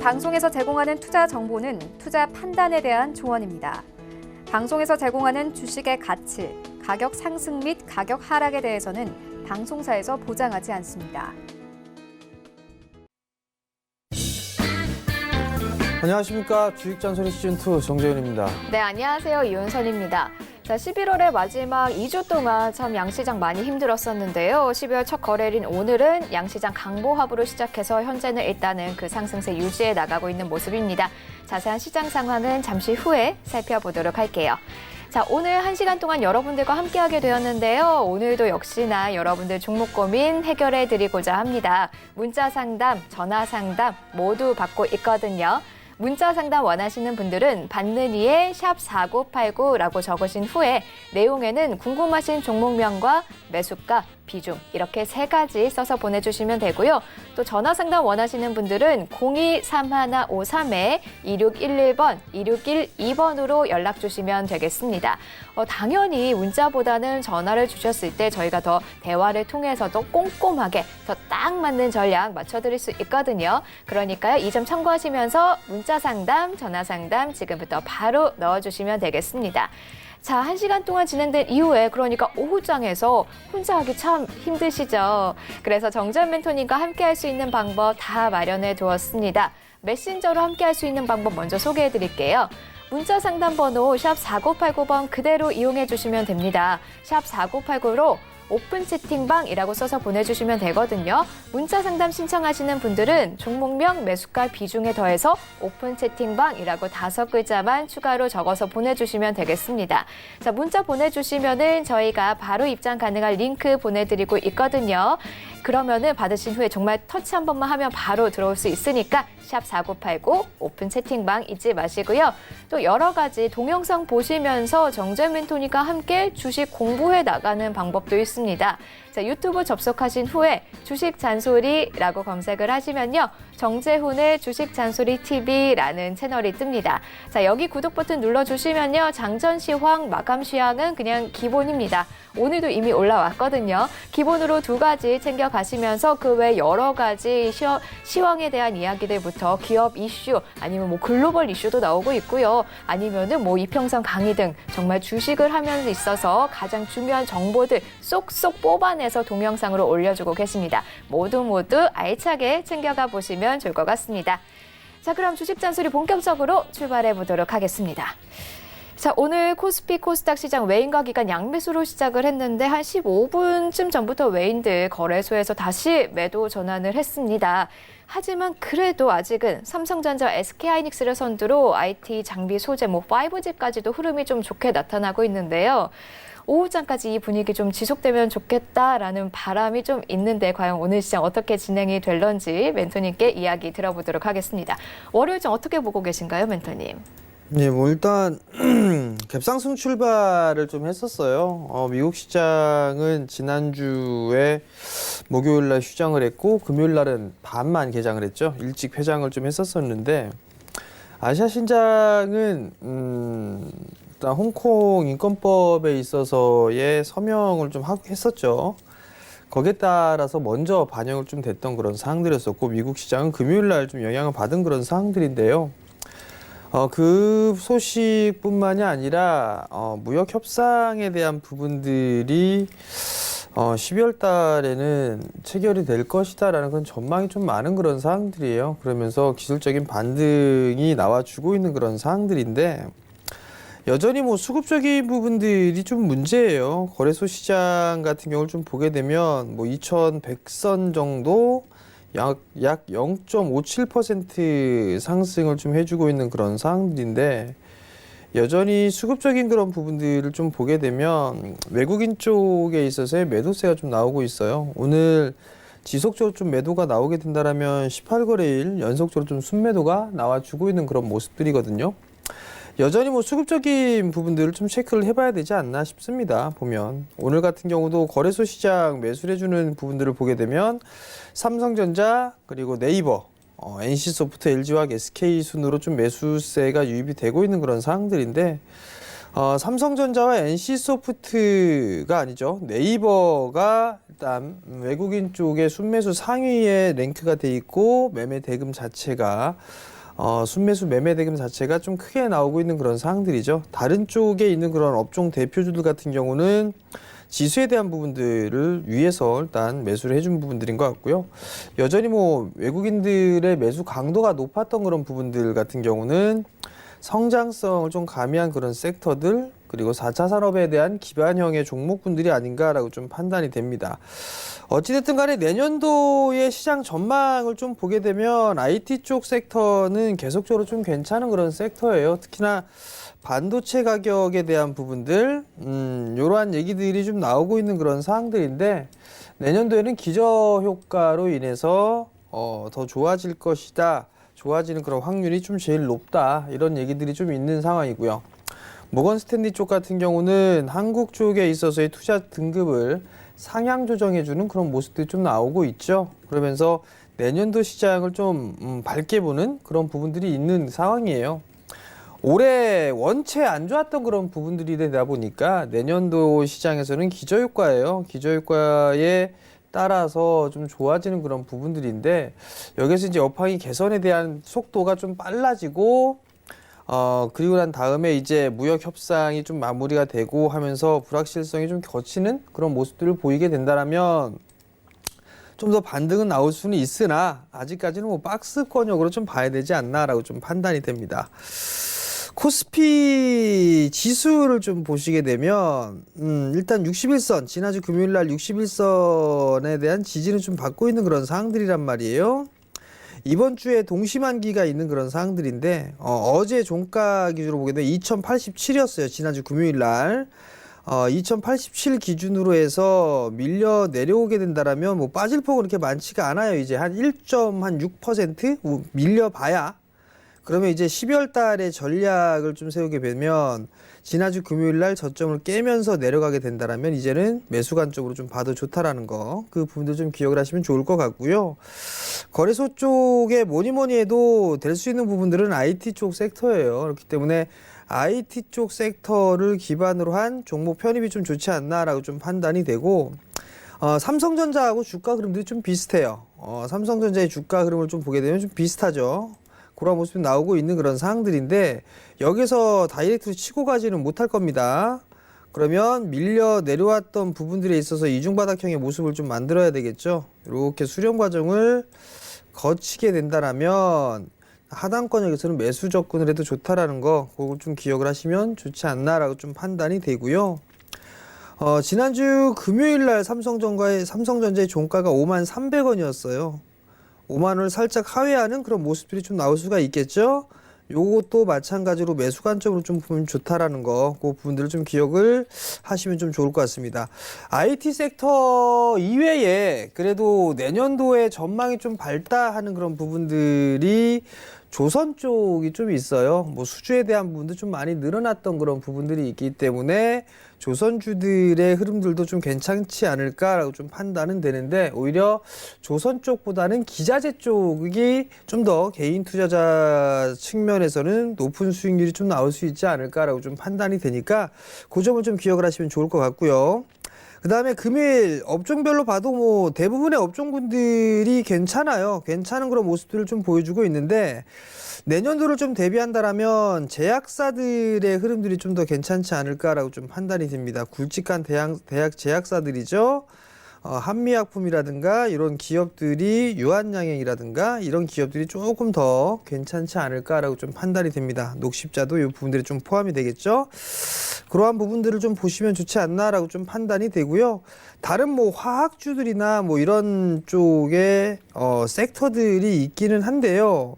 방송에서 제공하는 투자 정보는 투자 판단에 대한 조언입니다. 방송에서 제공하는 주식의 가치, 가격 상승 및 가격 하락에 대해서는 방송사에서 보장하지 않습니다. 안녕하십니까. 주식잔소리 시즌2 정재윤입니다. 네, 안녕하세요. 이윤선입니다. 자, 11월의 마지막 2주 동안 참 양시장 많이 힘들었었는데요. 12월 첫 거래일인 오늘은 양시장 강보합으로 시작해서 현재는 일단은 그 상승세 유지해 나가고 있는 모습입니다. 자세한 시장 상황은 잠시 후에 살펴보도록 할게요. 자, 오늘 1시간 동안 여러분들과 함께하게 되었는데요. 오늘도 역시나 여러분들 종목 고민 해결해 드리고자 합니다. 문자 상담, 전화 상담 모두 받고 있거든요. 문자 상담 원하시는 분들은 받는 이에 샵 4989라고 적으신 후에 내용에는 궁금하신 종목명과 매수가, 비중 이렇게 3가지 써서 보내주시면 되고요. 또 전화 상담 원하시는 분들은 023153-2611번, 2612번으로 연락 주시면 되겠습니다. 당연히 문자보다는 전화를 주셨을 때 저희가 더 대화를 통해서 더 꼼꼼하게 더 딱 맞는 전략 맞춰드릴 수 있거든요. 그러니까요. 이 점 참고하시면서 문자 상담, 전화 상담 지금부터 바로 넣어주시면 되겠습니다. 자, 1시간 동안 진행된 이후에 그러니까 오후장에서 혼자 하기 참 힘드시죠? 그래서 정재현 멘토님과 함께 할 수 있는 방법 다 마련해 두었습니다. 메신저로 함께 할 수 있는 방법 먼저 소개해 드릴게요. 문자 상담 번호 샵 4989번 그대로 이용해 주시면 됩니다. 샵 4989로 오픈 채팅방이라고 써서 보내주시면 되거든요. 문자 상담 신청하시는 분들은 종목명, 매수가, 비중에 더해서 오픈 채팅방이라고 5글자만 추가로 적어서 보내주시면 되겠습니다. 자, 문자 보내주시면은 저희가 바로 입장 가능한 링크 보내드리고 있거든요. 그러면은 받으신 후에 정말 터치 한 번만 하면 바로 들어올 수 있으니까 샵 4989 오픈 채팅방 잊지 마시고요. 또 여러 가지 동영상 보시면서 정재현 멘토님과 함께 주식 공부해 나가는 방법도 있습니다. 자, 유튜브 접속하신 후에 주식 잔소리라고 검색을 하시면요. 정재훈의 주식 잔소리 TV라는 채널이 뜹니다. 자, 여기 구독 버튼 눌러주시면요. 장전 시황, 마감 시황은 그냥 기본입니다. 오늘도 이미 올라왔거든요. 기본으로 2가지 챙겨가시면서 그 외 여러 가지 시황에 대한 이야기들부터 기업 이슈 아니면 뭐 글로벌 이슈도 나오고 있고요. 아니면은 뭐 이평선 강의 등 정말 주식을 하면서 있어서 가장 중요한 정보들 쏙쏙 뽑아내서 동영상으로 올려주고 계십니다. 모두 알차게 챙겨가 보시면 좋을 것 같습니다. 자, 그럼 주식 잔소리 본격적으로 출발해 보도록 하겠습니다. 자, 오늘 코스피 코스닥 시장 외인과 기관 양매수로 시작을 했는데 한 15분쯤 전부터 외인들 거래소에서 다시 매도 전환을 했습니다. 하지만 그래도 아직은 삼성전자, SK하이닉스를 선두로 IT, 장비, 소재, 5G까지도 흐름이 좀 좋게 나타나고 있는데요. 오후장까지 이 분위기 좀 지속되면 좋겠다라는 바람이 좀 있는데 과연 오늘 시장 어떻게 진행이 될런지 멘토님께 이야기 들어보도록 하겠습니다. 월요일장 어떻게 보고 계신가요, 멘토님? 네, 일단 갭상승 출발을 좀 했었어요. 미국 시장은 지난주에 목요일 날 휴장을 했고 금요일 날은 반만 개장을 했죠. 일찍 회장을 좀 했었었는데 아시아 신장은 일단 홍콩 인권법에 있어서의 서명을 좀 했었죠. 거기에 따라서 먼저 반영을 좀 됐던 그런 사항들이었었고 미국 시장은 금요일 날 좀 영향을 받은 그런 사항들인데요. 그 소식뿐만이 아니라 무역 협상에 대한 부분들이 12월 달에는 체결이 될 것이다라는 그런 전망이 좀 많은 그런 사항들이에요. 그러면서 기술적인 반등이 나와주고 있는 그런 사항들인데 여전히 수급적인 부분들이 좀 문제예요. 거래소 시장 같은 경우를 좀 보게 되면 2100선 정도 약 0.57% 상승을 좀 해주고 있는 그런 상황들인데 여전히 수급적인 그런 부분들을 좀 보게 되면 외국인 쪽에 있어서의 매도세가 좀 나오고 있어요. 오늘 지속적으로 좀 매도가 나오게 된다라면 18거래일 연속적으로 좀 순매도가 나와주고 있는 그런 모습들이거든요. 여전히 수급적인 부분들을 좀 체크를 해봐야 되지 않나 싶습니다. 보면 오늘 같은 경우도 거래소 시장 매수를 해주는 부분들을 보게 되면 삼성전자 그리고 네이버, NC소프트, LG화학, SK 순으로 좀 매수세가 유입이 되고 있는 그런 상황들인데 삼성전자와 NC소프트가 아니죠. 네이버가 일단 외국인 쪽에 순매수 상위에 랭크가 돼 있고 매매 대금 자체가 순매수 매매 대금 자체가 좀 크게 나오고 있는 그런 상황들이죠. 다른 쪽에 있는 그런 업종 대표주들 같은 경우는 지수에 대한 부분들을 위해서 일단 매수를 해준 부분들인 것 같고요. 여전히 뭐 외국인들의 매수 강도가 높았던 그런 부분들 같은 경우는 성장성을 좀 가미한 그런 섹터들 그리고 4차 산업에 대한 기반형의 종목군들이 아닌가라고 좀 판단이 됩니다. 어찌됐든 간에 내년도의 시장 전망을 좀 보게 되면 IT 쪽 섹터는 계속적으로 좀 괜찮은 그런 섹터예요. 특히나 반도체 가격에 대한 부분들, 이러한 얘기들이 좀 나오고 있는 그런 사항들인데 내년도에는 기저효과로 인해서 더 좋아질 것이다. 좋아지는 그런 확률이 좀 제일 높다. 이런 얘기들이 좀 있는 상황이고요. 모건 스탠리 쪽 같은 경우는 한국 쪽에 있어서의 투자 등급을 상향 조정해주는 그런 모습들이 좀 나오고 있죠. 그러면서 내년도 시장을 좀 밝게 보는 그런 부분들이 있는 상황이에요. 올해 원체 안 좋았던 그런 부분들이 되다 보니까 내년도 시장에서는 기저효과예요. 기저효과에 따라서 좀 좋아지는 그런 부분들인데 여기서 이제 업황이 개선에 대한 속도가 좀 빨라지고 그리고 난 다음에 이제 무역 협상이 좀 마무리가 되고 하면서 불확실성이 좀 겹치는 그런 모습들을 보이게 된다라면 좀 더 반등은 나올 수는 있으나 아직까지는 뭐 박스권역으로 좀 봐야 되지 않나라고 좀 판단이 됩니다. 코스피 지수를 좀 보시게 되면 일단 61선 지난주 금요일 날 61선에 대한 지지는 좀 받고 있는 그런 사항들이란 말이에요. 이번 주에 동시만기가 있는 그런 사항들인데 어제 종가 기준으로 보게 되면 2087이었어요. 지난주 금요일 날 2087 기준으로 해서 밀려 내려오게 된다라면 뭐 빠질 폭은 그렇게 많지가 않아요. 이제 한 1.6% 밀려봐야. 그러면 이제 12월 달에 전략을 좀 세우게 되면 지난주 금요일 날 저점을 깨면서 내려가게 된다라면 이제는 매수관 쪽으로 좀 봐도 좋다라는 거. 그 부분도 좀 기억을 하시면 좋을 것 같고요. 거래소 쪽에 뭐니 해도 될 수 있는 부분들은 IT 쪽 섹터예요. 그렇기 때문에 IT 쪽 섹터를 기반으로 한 종목 편입이 좀 좋지 않나라고 좀 판단이 되고 삼성전자하고 주가 흐름들이 좀 비슷해요. 삼성전자의 주가 흐름을 좀 보게 되면 좀 비슷하죠. 그런 모습이 나오고 있는 그런 상황들인데 여기서 다이렉트로 치고 가지는 못할 겁니다. 그러면 밀려 내려왔던 부분들에 있어서 이중바닥형의 모습을 좀 만들어야 되겠죠. 이렇게 수렴 과정을 거치게 된다라면 하단권역에서는 매수 접근을 해도 좋다라는 거 그걸 좀 기억을 하시면 좋지 않나라고 좀 판단이 되고요. 지난주 금요일 날 삼성전자의 종가가 53,300원이었어요. 5만 원을 살짝 하회하는 그런 모습들이 좀 나올 수가 있겠죠. 요것도 마찬가지로 매수 관점으로 좀 보면 좋다라는 거, 그 부분들을 좀 기억을 하시면 좀 좋을 것 같습니다. IT 섹터 이외에 그래도 내년도에 전망이 좀 밝다 하는 그런 부분들이 조선 쪽이 좀 있어요. 뭐 수주에 대한 부분도 좀 많이 늘어났던 그런 부분들이 있기 때문에 조선주들의 흐름들도 좀 괜찮지 않을까라고 좀 판단은 되는데 오히려 조선 쪽보다는 기자재 쪽이 좀 더 개인 투자자 측면에서는 높은 수익률이 좀 나올 수 있지 않을까라고 좀 판단이 되니까 그 점을 좀 기억을 하시면 좋을 것 같고요. 그 다음에 금일 업종별로 봐도 뭐 대부분의 업종군들이 괜찮아요. 괜찮은 그런 모습들을 좀 보여주고 있는데 내년도를 좀 대비한다라면 제약사들의 흐름들이 좀 더 괜찮지 않을까라고 좀 판단이 됩니다. 굵직한 대학 제약사들이죠. 한미약품이라든가 이런 기업들이 유한양행이라든가 이런 기업들이 조금 더 괜찮지 않을까라고 좀 판단이 됩니다. 녹십자도 이 부분들이 좀 포함이 되겠죠. 그러한 부분들을 좀 보시면 좋지 않나라고 좀 판단이 되고요. 다른 뭐 화학주들이나 뭐 이런 쪽에 섹터들이 있기는 한데요.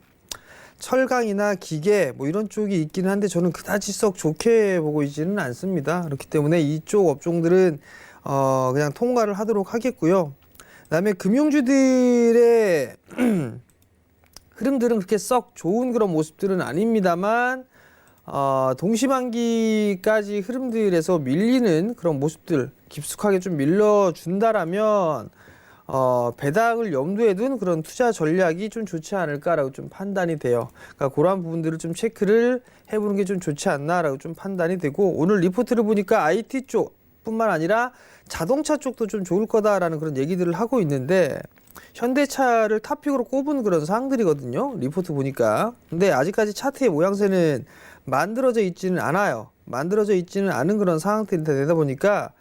철강이나 기계 뭐 이런 쪽이 있기는 한데 저는 그다지 썩 좋게 보고 있지는 않습니다. 그렇기 때문에 이쪽 업종들은 그냥 통과를 하도록 하겠고요. 그다음에 금융주들의 흐름들은 그렇게 썩 좋은 그런 모습들은 아닙니다만 동시만기까지 흐름들에서 밀리는 그런 모습들 깊숙하게 좀 밀려준다라면 배당을 염두에 둔 그런 투자 전략이 좀 좋지 않을까라고 좀 판단이 돼요. 그러니까 그런 부분들을 좀 체크를 해보는 게 좀 좋지 않나라고 좀 판단이 되고, 오늘 리포트를 보니까 IT 쪽뿐만 아니라 자동차 쪽도 좀 좋을 거다라는 그런 얘기들을 하고 있는데, 현대차를 탑픽으로 꼽은 그런 사항들이거든요. 리포트 보니까. 근데 아직까지 차트의 모양새는 만들어져 있지는 않아요. 만들어져 있지는 않은 그런 상황들이 되다 보니까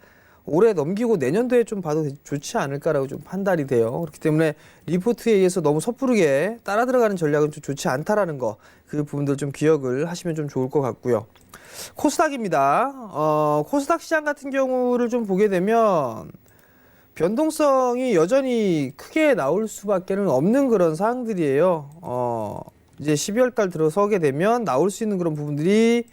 올해 넘기고 내년도에 좀 봐도 좋지 않을까라고 좀 판단이 돼요. 그렇기 때문에 리포트에 의해서 너무 섣부르게 따라 들어가는 전략은 좀 좋지 않다라는 거, 그 부분들 좀 기억을 하시면 좀 좋을 것 같고요. 코스닥입니다. 코스닥 시장 같은 경우를 좀 보게 되면 변동성이 여전히 크게 나올 수밖에 없는 그런 사항들이에요. 이제 12월 달 들어서게 되면 나올 수 있는 그런 부분들이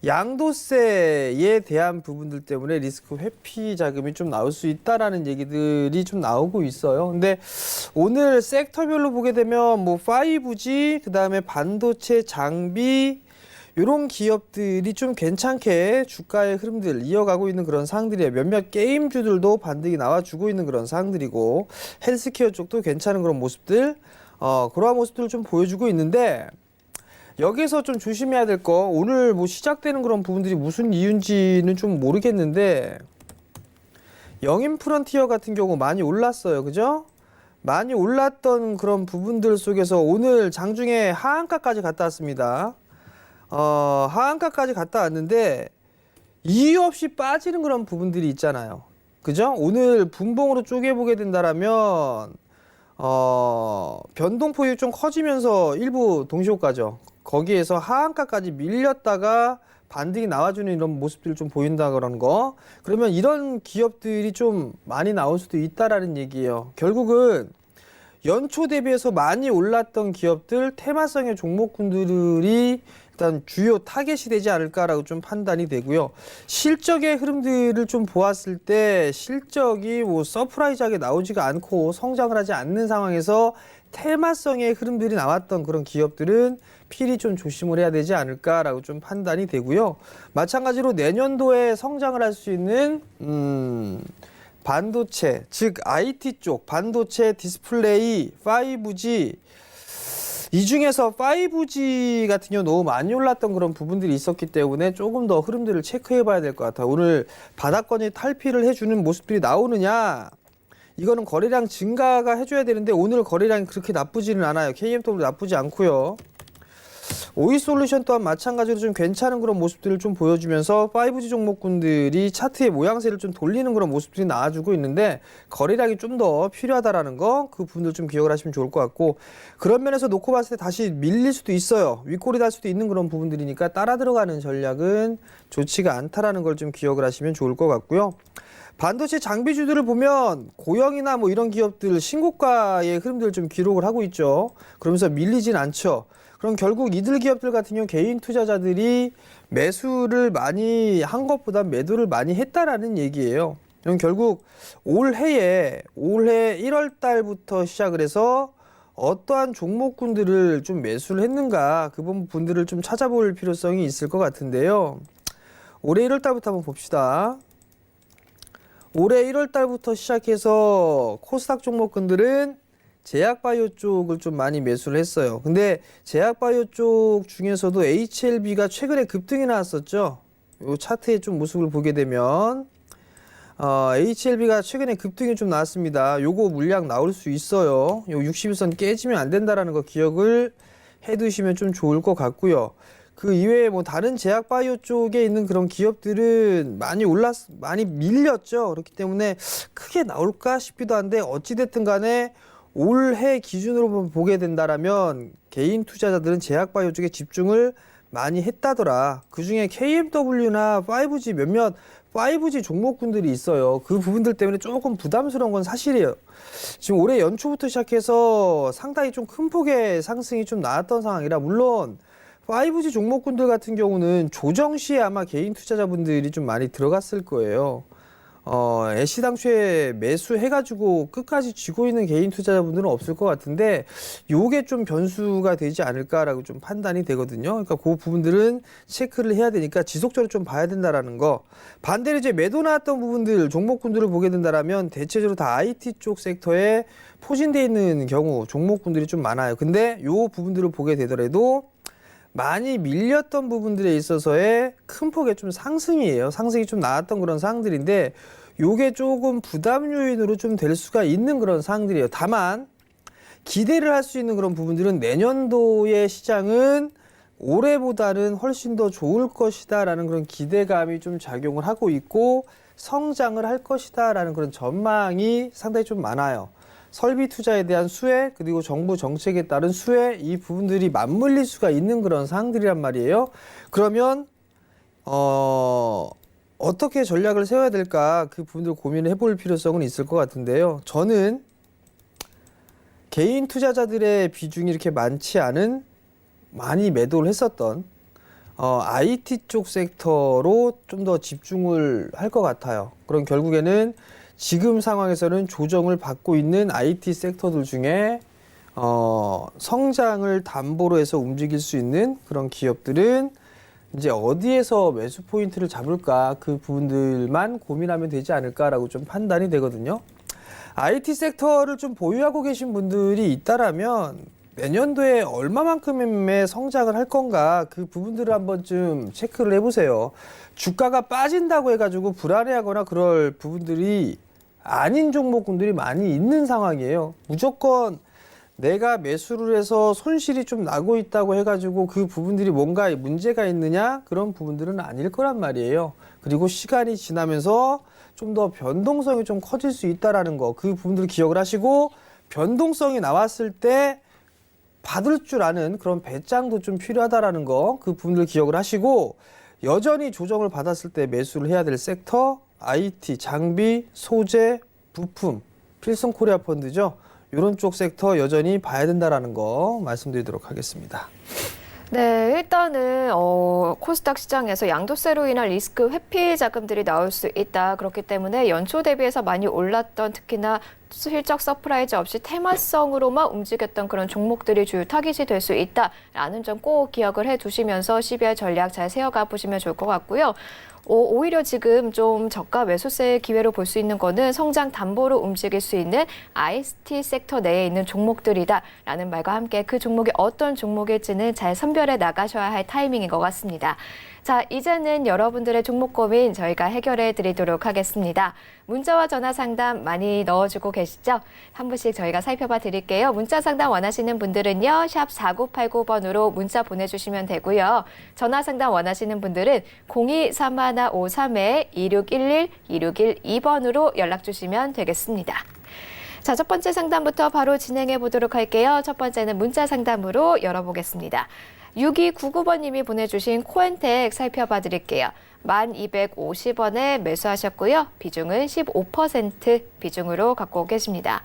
양도세에 대한 부분들 때문에 리스크 회피 자금이 좀 나올 수 있다라는 얘기들이 좀 나오고 있어요. 근데 오늘 섹터별로 보게 되면 뭐 5G, 그다음에 반도체, 장비 이런 기업들이 좀 괜찮게 주가의 흐름들 이어가고 있는 그런 상황들이에요. 몇몇 게임주들도 반등이 나와주고 있는 그런 상황들이고, 헬스케어 쪽도 괜찮은 그런 모습들, 그러한 모습들을 좀 보여주고 있는데, 여기서 좀 조심해야 될 거, 오늘 뭐 시작되는 그런 부분들이 무슨 이유인지는 좀 모르겠는데, 영인 프론티어 같은 경우 많이 올랐어요. 그죠? 많이 올랐던 그런 부분들 속에서 오늘 장중에 하한가까지 갔다 왔습니다. 하한가까지 갔다 왔는데 이유 없이 빠지는 그런 부분들이 있잖아요. 그죠? 오늘 분봉으로 쪼개보게 된다라면 변동폭이 좀 커지면서 일부 동시효과죠. 거기에서 하한가까지 밀렸다가 반등이 나와주는 이런 모습들을 좀 보인다 그런 거. 그러면 이런 기업들이 좀 많이 나올 수도 있다라는 얘기예요. 결국은 연초 대비해서 많이 올랐던 기업들, 테마성의 종목군들이 일단 주요 타겟이 되지 않을까라고 좀 판단이 되고요. 실적의 흐름들을 좀 보았을 때 실적이 뭐 서프라이즈하게 나오지가 않고 성장을 하지 않는 상황에서 테마성의 흐름들이 나왔던 그런 기업들은 필히 좀 조심을 해야 되지 않을까라고 좀 판단이 되고요. 마찬가지로 내년도에 성장을 할 수 있는 반도체, 즉 IT 쪽, 반도체, 디스플레이, 5G, 이 중에서 5G 같은 경우 너무 많이 올랐던 그런 부분들이 있었기 때문에 조금 더 흐름들을 체크해 봐야 될 것 같아요. 오늘 바닥권이 탈피를 해주는 모습들이 나오느냐, 이거는 거래량 증가가 해줘야 되는데 오늘 거래량이 그렇게 나쁘지는 않아요. KMW 나쁘지 않고요. 오이솔루션 또한 마찬가지로 좀 괜찮은 그런 모습들을 좀 보여주면서 5G 종목군들이 차트의 모양새를 좀 돌리는 그런 모습들이 나와주고 있는데, 거래량이 좀 더 필요하다라는 거, 그 부분들 좀 기억을 하시면 좋을 것 같고, 그런 면에서 놓고 봤을 때 다시 밀릴 수도 있어요. 윗골이 달 수도 있는 그런 부분들이니까 따라 들어가는 전략은 좋지가 않다라는 걸 좀 기억을 하시면 좋을 것 같고요. 반도체 장비주들을 보면 고영이나 뭐 이런 기업들 신고가의 흐름들을 좀 기록을 하고 있죠. 그러면서 밀리진 않죠. 그럼 결국 이들 기업들 같은 경우 개인 투자자들이 매수를 많이 한 것보다 매도를 많이 했다라는 얘기예요. 그럼 결국 올해 1월 달부터 시작을 해서 어떠한 종목군들을 좀 매수를 했는가, 그 부분들을 좀 찾아볼 필요성이 있을 것 같은데요. 올해 1월 달부터 한번 봅시다. 올해 1월 달부터 시작해서 코스닥 종목군들은 제약바이오 쪽을 좀 많이 매수를 했어요. 근데 제약바이오 쪽 중에서도 HLB가 최근에 급등이 나왔었죠. 이 차트의 좀 모습을 보게 되면 HLB가 최근에 급등이 좀 나왔습니다. 요거 물량 나올 수 있어요. 요 61선 깨지면 안 된다라는 거 기억을 해두시면 좀 좋을 것 같고요. 그 이외에 뭐 다른 제약바이오 쪽에 있는 그런 기업들은 많이 밀렸죠. 그렇기 때문에 크게 나올까 싶기도 한데, 어찌됐든 간에 올해 기준으로 보게 된다라면 개인 투자자들은 제약바이오 쪽에 집중을 많이 했다더라. 그중에 KMW나 5G 몇몇 5G 종목군들이 있어요. 그 부분들 때문에 조금 부담스러운 건 사실이에요. 지금 올해 연초부터 시작해서 상당히 좀 큰 폭의 상승이 좀 나왔던 상황이라, 물론 5G 종목군들 같은 경우는 조정 시에 아마 개인 투자자분들이 좀 많이 들어갔을 거예요. 애시당초에 매수해가지고 끝까지 쥐고 있는 개인 투자자분들은 없을 것 같은데 요게 좀 변수가 되지 않을까라고 좀 판단이 되거든요. 그러니까 그 부분들은 체크를 해야 되니까 지속적으로 좀 봐야 된다라는 거. 반대로 이제 매도 나왔던 부분들, 종목군들을 보게 된다라면 대체적으로 다 IT 쪽 섹터에 포진되어 있는 경우 종목군들이 좀 많아요. 근데 요 부분들을 보게 되더라도 많이 밀렸던 부분들에 있어서의 큰 폭의 좀 상승이에요. 상승이 좀 나왔던 그런 사항들인데 요게 조금 부담 요인으로 좀 될 수가 있는 그런 사항들이에요. 다만 기대를 할 수 있는 그런 부분들은 내년도의 시장은 올해보다는 훨씬 더 좋을 것이다라는 그런 기대감이 좀 작용을 하고 있고 성장을 할 것이다라는 그런 전망이 상당히 좀 많아요. 설비 투자에 대한 수혜 그리고 정부 정책에 따른 수혜 이 부분들이 맞물릴 수가 있는 그런 사항들이란 말이에요. 그러면 어떻게 전략을 세워야 될까 그 부분들 고민을 해볼 필요성은 있을 것 같은데요. 저는 개인 투자자들의 비중이 이렇게 많지 않은 많이 매도를 했었던 IT 쪽 섹터로 좀 더 집중을 할 것 같아요. 그럼 결국에는 지금 상황에서는 조정을 받고 있는 IT 섹터들 중에 성장을 담보로 해서 움직일 수 있는 그런 기업들은 이제 어디에서 매수 포인트를 잡을까 그 부분들만 고민하면 되지 않을까라고 좀 판단이 되거든요. IT 섹터를 좀 보유하고 계신 분들이 있다라면 내년도에 얼마만큼의 성장을 할 건가 그 부분들을 한번 좀 체크를 해보세요. 주가가 빠진다고 해가지고 불안해하거나 그럴 부분들이 아닌 종목군들이 많이 있는 상황이에요. 무조건 내가 매수를 해서 손실이 좀 나고 있다고 해가지고 그 부분들이 뭔가 문제가 있느냐 그런 부분들은 아닐 거란 말이에요. 그리고 시간이 지나면서 좀 더 변동성이 좀 커질 수 있다라는 거 그 부분들 기억을 하시고 변동성이 나왔을 때 받을 줄 아는 그런 배짱도 좀 필요하다라는 거 그 부분들 기억을 하시고 여전히 조정을 받았을 때 매수를 해야 될 섹터 IT, 장비, 소재, 부품, 필성코리아 펀드죠. 이런 쪽 섹터 여전히 봐야 된다라는 거 말씀드리도록 하겠습니다. 네, 일단은 코스닥 시장에서 양도세로 인한 리스크 회피 자금들이 나올 수 있다. 그렇기 때문에 연초 대비해서 많이 올랐던 특히나 실적 서프라이즈 없이 테마성으로만 움직였던 그런 종목들이 주요 타깃이 될 수 있다라는 점 꼭 기억을 해두시면서 12월 전략 잘 세워가 보시면 좋을 것 같고요. 오히려 지금 좀 저가 매수세의 기회로 볼 수 있는 거는 성장 담보로 움직일 수 있는 ICT 섹터 내에 있는 종목들이다라는 말과 함께 그 종목이 어떤 종목일지는 잘 선별해 나가셔야 할 타이밍인 것 같습니다. 자, 이제는 여러분들의 종목 고민 저희가 해결해 드리도록 하겠습니다. 문자와 전화 상담 많이 넣어주고 계시죠? 한 분씩 저희가 살펴봐 드릴게요. 문자 상담 원하시는 분들은요. 샵 4989번으로 문자 보내주시면 되고요. 전화 상담 원하시는 분들은 023153-2611, 2612번으로 연락 주시면 되겠습니다. 자, 첫 번째 상담부터 바로 진행해 보도록 할게요. 첫 번째는 문자 상담으로 열어보겠습니다. 6299번님이 보내주신 코엔텍 살펴봐 드릴게요. 1250원에 매수하셨고요. 비중은 15% 비중으로 갖고 계십니다.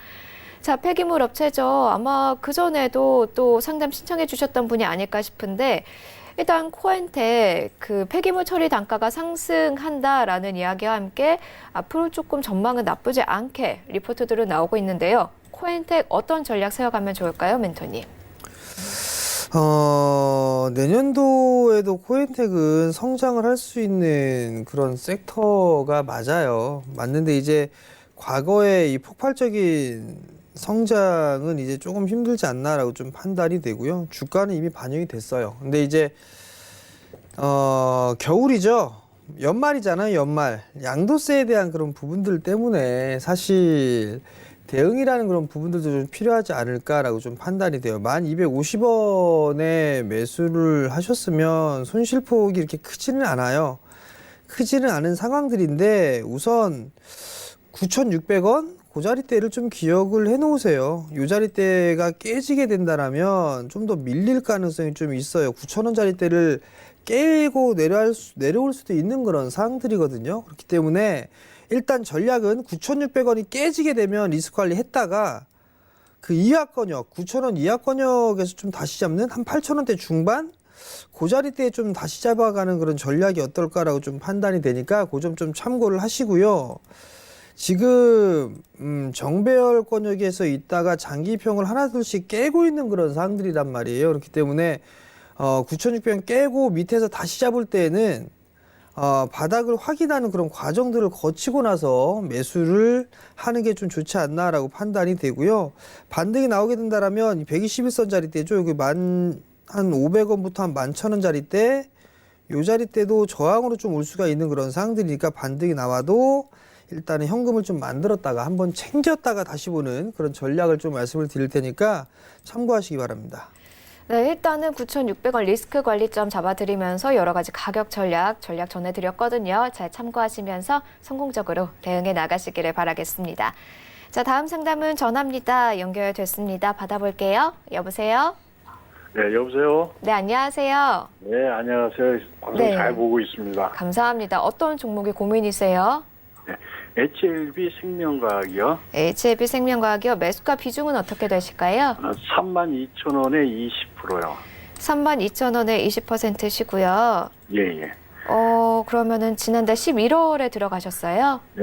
자, 폐기물 업체죠. 아마 그전에도 또 상담 신청해 주셨던 분이 아닐까 싶은데 일단 코엔텍 그 폐기물 처리 단가가 상승한다라는 이야기와 함께 앞으로 조금 전망은 나쁘지 않게 리포트들은 나오고 있는데요. 코엔텍 어떤 전략 세워가면 좋을까요, 멘토님? 내년도에도 코엔텍은 성장을 할 수 있는 그런 섹터가 맞아요. 맞는데 이제 과거에 이 폭발적인 성장은 이제 조금 힘들지 않나라고 좀 판단이 되고요. 주가는 이미 반영이 됐어요. 근데 이제 겨울이죠. 연말이잖아요. 연말. 양도세에 대한 그런 부분들 때문에 사실 대응이라는 그런 부분들도 좀 필요하지 않을까라고 좀 판단이 돼요. 1250원에 매수를 하셨으면 손실폭이 이렇게 크지는 않아요. 크지는 않은 상황들인데 우선 9,600원? 그 자리대를 좀 기억을 해 놓으세요. 이 자리대가 깨지게 된다면 좀 더 밀릴 가능성이 좀 있어요. 9,000원 자리대를 깨고 내려올 수도 있는 그런 상황들이거든요. 그렇기 때문에 일단 전략은 9,600원이 깨지게 되면 리스크 관리 했다가 그 이하권역, 9,000원 이하권역에서 좀 다시 잡는 한 8,000원대 중반? 그 자리대에 좀 다시 잡아가는 그런 전략이 어떨까라고 좀 판단이 되니까 그 점 좀 참고를 하시고요. 지금 정배열 권역에서 있다가 장기평을 하나둘씩 깨고 있는 그런 상황들이란 말이에요. 그렇기 때문에 9,600원 깨고 밑에서 다시 잡을 때에는 바닥을 확인하는 그런 과정들을 거치고 나서 매수를 하는 게 좀 좋지 않나라고 판단이 되고요. 반등이 나오게 된다라면 121선 자리대죠. 여기 한 500원부터 한 11,000원 자리대, 요 자리대도 저항으로 좀 올 수가 있는 그런 상황들이니까 반등이 나와도 일단은 현금을 좀 만들었다가 한번 챙겼다가 다시 보는 그런 전략을 좀 말씀을 드릴 테니까 참고하시기 바랍니다. 네, 일단은 9,600원 리스크 관리점 잡아드리면서 여러 가지 가격 전략 전해드렸거든요. 잘 참고하시면서 성공적으로 대응해 나가시기를 바라겠습니다. 자, 다음 상담은 전화입니다. 연결됐습니다. 받아볼게요. 여보세요? 네, 여보세요? 네, 안녕하세요. 네, 안녕하세요. 방송 네. 잘 보고 있습니다. 감사합니다. 어떤 종목이 고민이세요? HLB 생명과학이요. HLB 생명과학이요. 매수가 비중은 어떻게 되실까요? 32,000원에 20%요. 32,000원에 20%시고요. 예, 예. 그러면은 지난달 11월에 들어가셨어요? 네,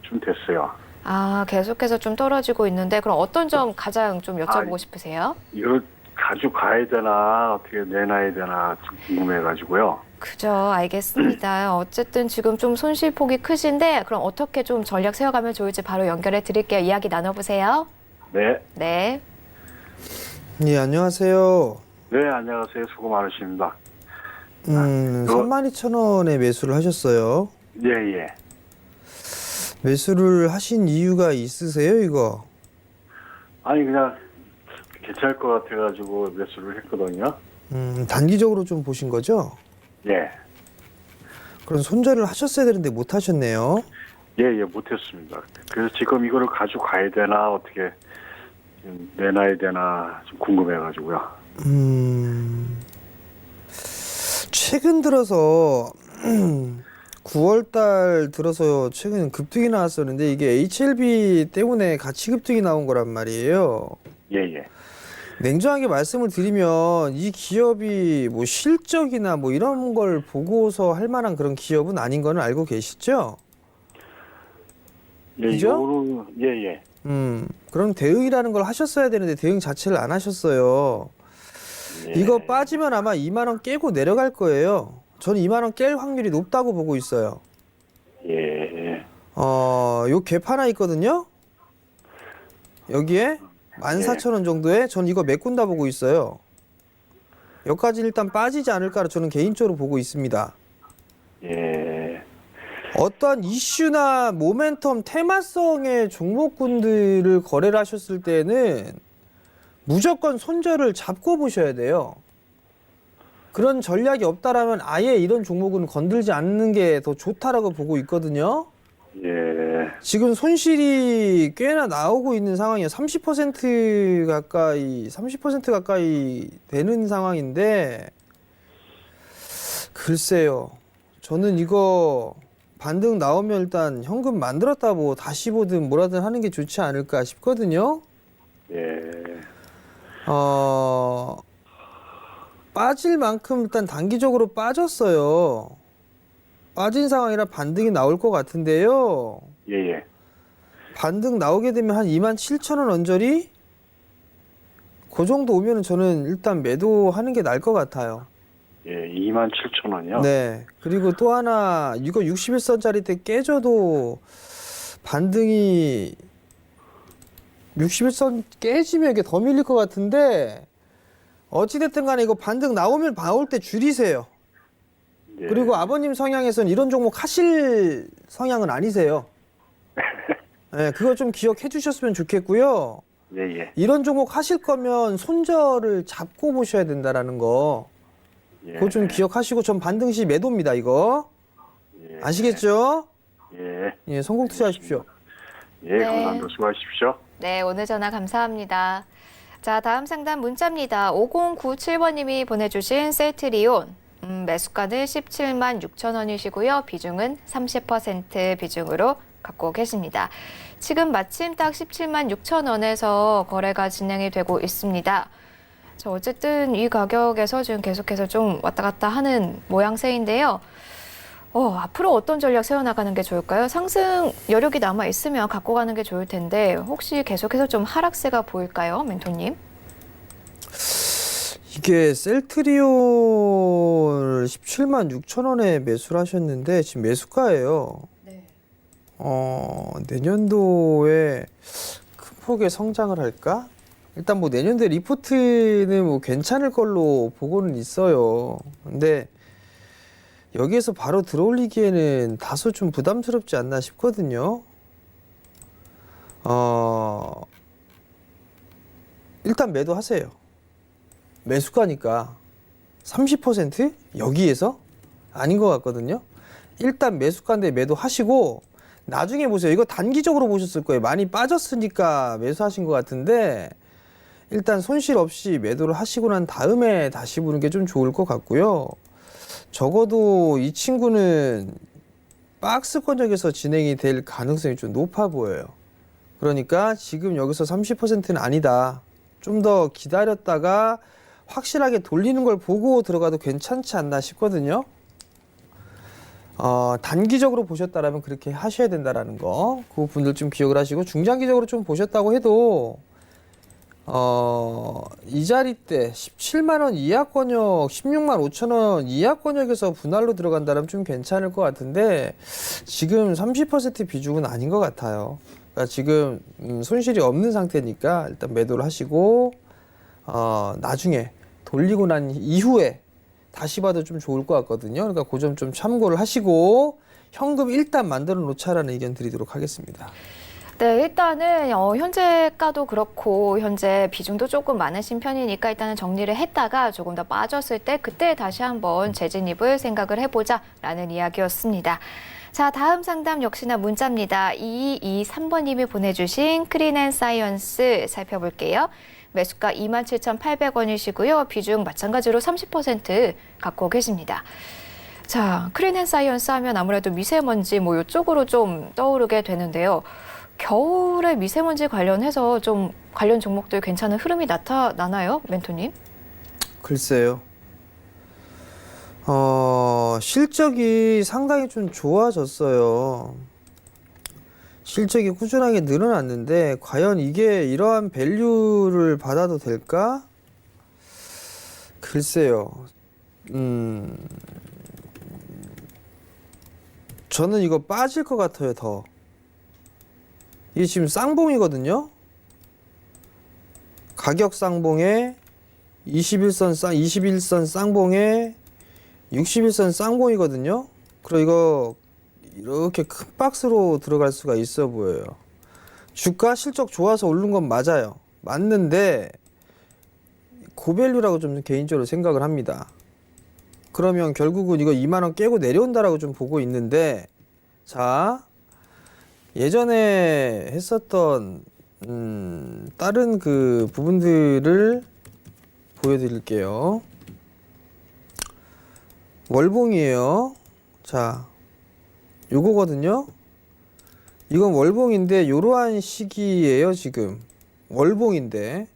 좀 됐어요. 아, 계속해서 좀 떨어지고 있는데 그럼 어떤 점 가장 좀 여쭤보고 싶으세요? 이거 가져가야 되나, 어떻게 내놔야 되나 좀 궁금해가지고요. 그죠, 알겠습니다. 어쨌든 지금 좀 손실폭이 크신데 그럼 어떻게 좀 전략 세워가면 좋을지 바로 연결해 드릴게요. 이야기 나눠보세요. 네. 네. 예, 안녕하세요. 네, 안녕하세요. 수고 많으십니다. 32,000원에 매수를 하셨어요. 예, 예. 매수를 하신 이유가 있으세요, 이거? 아니, 그냥 괜찮을 것 같아가지고 매수를 했거든요. 단기적으로 좀 보신 거죠? 예. 그럼 손절을 하셨어야 되는데 못 하셨네요. 예, 예, 못했습니다. 그래서 지금 이거를 가져가야 되나, 어떻게 좀 내놔야 되나 좀 궁금해가지고요. 최근 들어서 9월 달 들어서 최근 급등이 나왔었는데 이게 HLB 때문에 같이 급등이 나온 거란 말이에요. 예, 예. 냉정하게 말씀을 드리면 이 기업이 뭐 실적이나 뭐 이런 걸 보고서 할 만한 그런 기업은 아닌 거는 알고 계시죠? 예, 그죠? 예, 예. 그럼 대응이라는 걸 하셨어야 되는데 대응 자체를 안 하셨어요. 예. 이거 빠지면 아마 2만 원 깨고 내려갈 거예요. 저는 2만 원 깰 확률이 높다고 보고 있어요. 예. 요 갭 하나 있거든요. 여기에 14,000원 정도에 전 이거 메꾼다 보고 있어요. 여기까지 일단 빠지지 않을까 저는 개인적으로 보고 있습니다. 예. 어떠한 이슈나 모멘텀 테마성의 종목군들을 거래를 하셨을 때는 무조건 손절을 잡고 보셔야 돼요. 그런 전략이 없다라면 아예 이런 종목은 건들지 않는 게 더 좋다라고 보고 있거든요. 예. 지금 손실이 꽤나 나오고 있는 상황이에요. 30% 가까이 되는 상황인데 글쎄요. 저는 이거 반등 나오면 일단 현금 만들었다 뭐 다시 보든 뭐라든 하는 게 좋지 않을까 싶거든요. 예. 빠질 만큼 일단 단기적으로 빠졌어요. 빠진 상황이라 반등이 나올 것 같은데요. 예, 예. 반등 나오게 되면 한 27,000원 언저리? 그 정도 오면 저는 일단 매도하는 게 나을 것 같아요. 예, 27,000원이요? 네. 그리고 또 하나, 이거 61선짜리 때 깨져도 반등이 61선 깨지면 이게 더 밀릴 것 같은데 어찌됐든 간에 이거 반등 나오면 나올 때 줄이세요. 예. 그리고 아버님 성향에서는 이런 종목 하실 성향은 아니세요. 네, 그거 좀 기억해 주셨으면 좋겠고요. 예, 예. 이런 종목 하실 거면 손절을 잡고 보셔야 된다라는 거. 예. 그거 좀 기억하시고 전 반등 시 매도입니다, 이거. 예. 아시겠죠? 예. 예, 성공 투자하십시오. 예, 감사합니다. 수고하십시오. 네, 오늘 전화 감사합니다. 자, 다음 상담 문자입니다. 5097번님이 보내주신 셀트리온. 매수가는 17만 6천 원이시고요. 비중은 30% 비중으로 갖고 계십니다. 지금 마침 딱 17만 6천 원에서 거래가 진행이 되고 있습니다. 자, 어쨌든 이 가격에서 지금 계속해서 좀 왔다 갔다 하는 모양새인데요. 앞으로 어떤 전략 세워나가는 게 좋을까요? 상승 여력이 남아 있으면 갖고 가는 게 좋을 텐데 혹시 계속해서 좀 하락세가 보일까요, 멘토님? 이게 셀트리온을 17만 6천 원에 매수를 하셨는데 지금 매수가예요. 내년도에 큰 폭의 성장을 할까? 일단 뭐 내년도에 리포트는 뭐 괜찮을 걸로 보고는 있어요. 근데 여기에서 바로 들어올리기에는 다소 좀 부담스럽지 않나 싶거든요. 일단 매도하세요. 매수가니까 30% 여기에서 아닌 것 같거든요. 일단 매수가인데 매도하시고 나중에 보세요. 이거 단기적으로 보셨을 거예요. 많이 빠졌으니까 매수하신 것 같은데 일단 손실 없이 매도를 하시고 난 다음에 다시 보는 게 좀 좋을 것 같고요. 적어도 이 친구는 박스권역에서 진행이 될 가능성이 좀 높아 보여요. 그러니까 지금 여기서 30%는 아니다. 좀 더 기다렸다가 확실하게 돌리는 걸 보고 들어가도 괜찮지 않나 싶거든요. 단기적으로 보셨다라면 그렇게 하셔야 된다라는 거, 그 분들 좀 기억을 하시고, 중장기적으로 좀 보셨다고 해도 이 자리 때 17만 원 이하권역, 16만 5천 원 이하권역에서 분할로 들어간다면 좀 괜찮을 것 같은데 지금 30% 비중은 아닌 것 같아요. 그러니까 지금 손실이 없는 상태니까 일단 매도를 하시고 나중에 돌리고 난 이후에 다시 봐도 좀 좋을 것 같거든요. 그러니까 그 점 좀 참고를 하시고 현금 일단 만들어 놓자라는 의견 드리도록 하겠습니다. 네, 일단은 현재가도 그렇고 현재 비중도 조금 많으신 편이니까 일단은 정리를 했다가 조금 더 빠졌을 때 그때 다시 한번 재진입을 생각을 해보자라는 이야기였습니다. 자, 다음 상담 역시나 문자입니다. 2223번님이 보내주신 크린앤사이언스 살펴볼게요. 매수가 27,800원이시고요. 비중 마찬가지로 30% 갖고 계십니다. 자, 크린앤사이언스 하면 아무래도 미세먼지 뭐 이쪽으로 좀 떠오르게 되는데요. 겨울에 미세먼지 관련해서 좀 관련 종목들 괜찮은 흐름이 나타나나요, 멘토님? 글쎄요. 실적이 상당히 좀 좋아졌어요. 실적이 꾸준하게 늘어났는데 과연 이게 이러한 밸류를 받아도 될까? 글쎄요. 저는 이거 빠질 것 같아요, 더. 이게 지금 쌍봉이거든요. 가격 쌍봉에 21선 쌍봉에 61선 쌍봉이거든요. 그리고 이거 이렇게 큰 박스로 들어갈 수가 있어 보여요. 주가 실적 좋아서 오른 건 맞아요. 맞는데 고밸류라고 좀 개인적으로 생각을 합니다. 그러면 결국은 이거 2만 원 깨고 내려온다라고 좀 보고 있는데, 자, 예전에 했었던 다른 그 부분들을 보여드릴게요. 월봉이에요. 자, 요거거든요. 이건 월봉인데 요러한 시기예요. 지금 월봉인데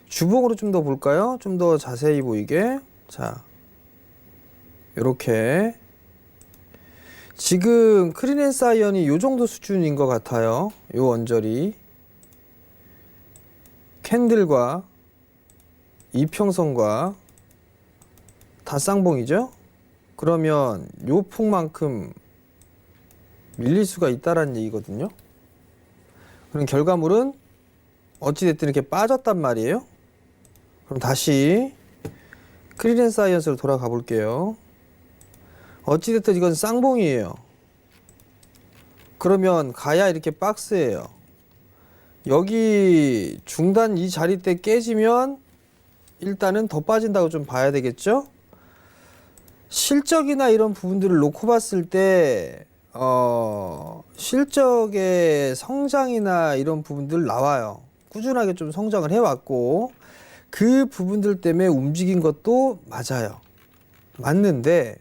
주봉으로 좀 더 볼까요? 좀 더 자세히 보이게. 자, 요렇게 지금 크린앤사이언이 요 정도 수준인 것 같아요. 요 언저리 캔들과 이평선과 다 쌍봉이죠. 그러면 요 폭만큼 밀릴 수가 있다라는 얘기거든요. 그럼 결과물은 어찌됐든 이렇게 빠졌단 말이에요. 그럼 다시 크린앤사이언스로 돌아가 볼게요. 어찌됐든 이건 쌍봉이에요. 그러면 가야 이렇게 박스예요. 여기 중단 이 자리 때 깨지면 일단은 더 빠진다고 좀 봐야 되겠죠? 실적이나 이런 부분들을 놓고 봤을 때 실적의 성장이나 이런 부분들 나와요. 꾸준하게 좀 성장을 해왔고 그 부분들 때문에 움직인 것도 맞아요. 맞는데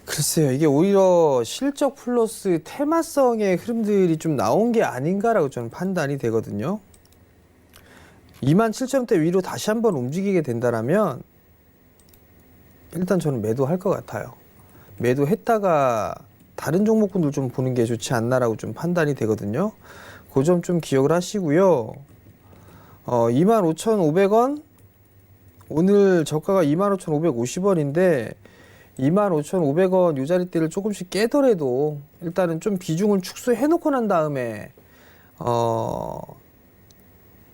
글쎄요, 이게 오히려 실적 플러스 테마성의 흐름들이 좀 나온 게 아닌가라고 저는 판단이 되거든요. 27,000원대 위로 다시 한번 움직이게 된다라면 일단 저는 매도할 것 같아요. 매도했다가 다른 종목군들 좀 보는 게 좋지 않나라고 좀 판단이 되거든요. 그 점 좀 기억을 하시고요. 25,500원 오늘 저가가 25,550원인데 25,500원 요 자리대를 조금씩 깨더라도 일단은 좀 비중을 축소해 놓고 난 다음에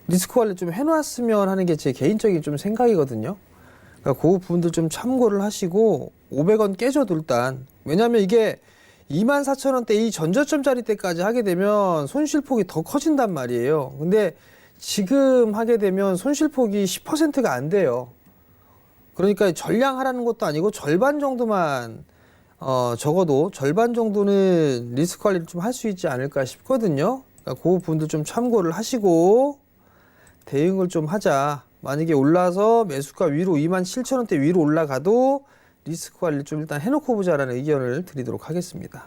리스크 관리 좀 해놨으면 하는 게 제 개인적인 좀 생각이거든요. 그러니까 그 부분들 좀 참고를 하시고 500원 깨져도 일단 왜냐하면 이게 24,000원대 이 전저점 자리대까지 하게 되면 손실폭이 더 커진단 말이에요. 근데 지금 하게 되면 손실폭이 10%가 안 돼요. 그러니까 전량하라는 것도 아니고 절반 정도만 적어도 절반 정도는 리스크 관리를 좀 할 수 있지 않을까 싶거든요. 그러니까 그 부분도 좀 참고를 하시고 대응을 좀 하자. 만약에 올라서 매수가 위로 27,000원대 위로 올라가도 리스크 관리를 좀 일단 해놓고 보자라는 의견을 드리도록 하겠습니다.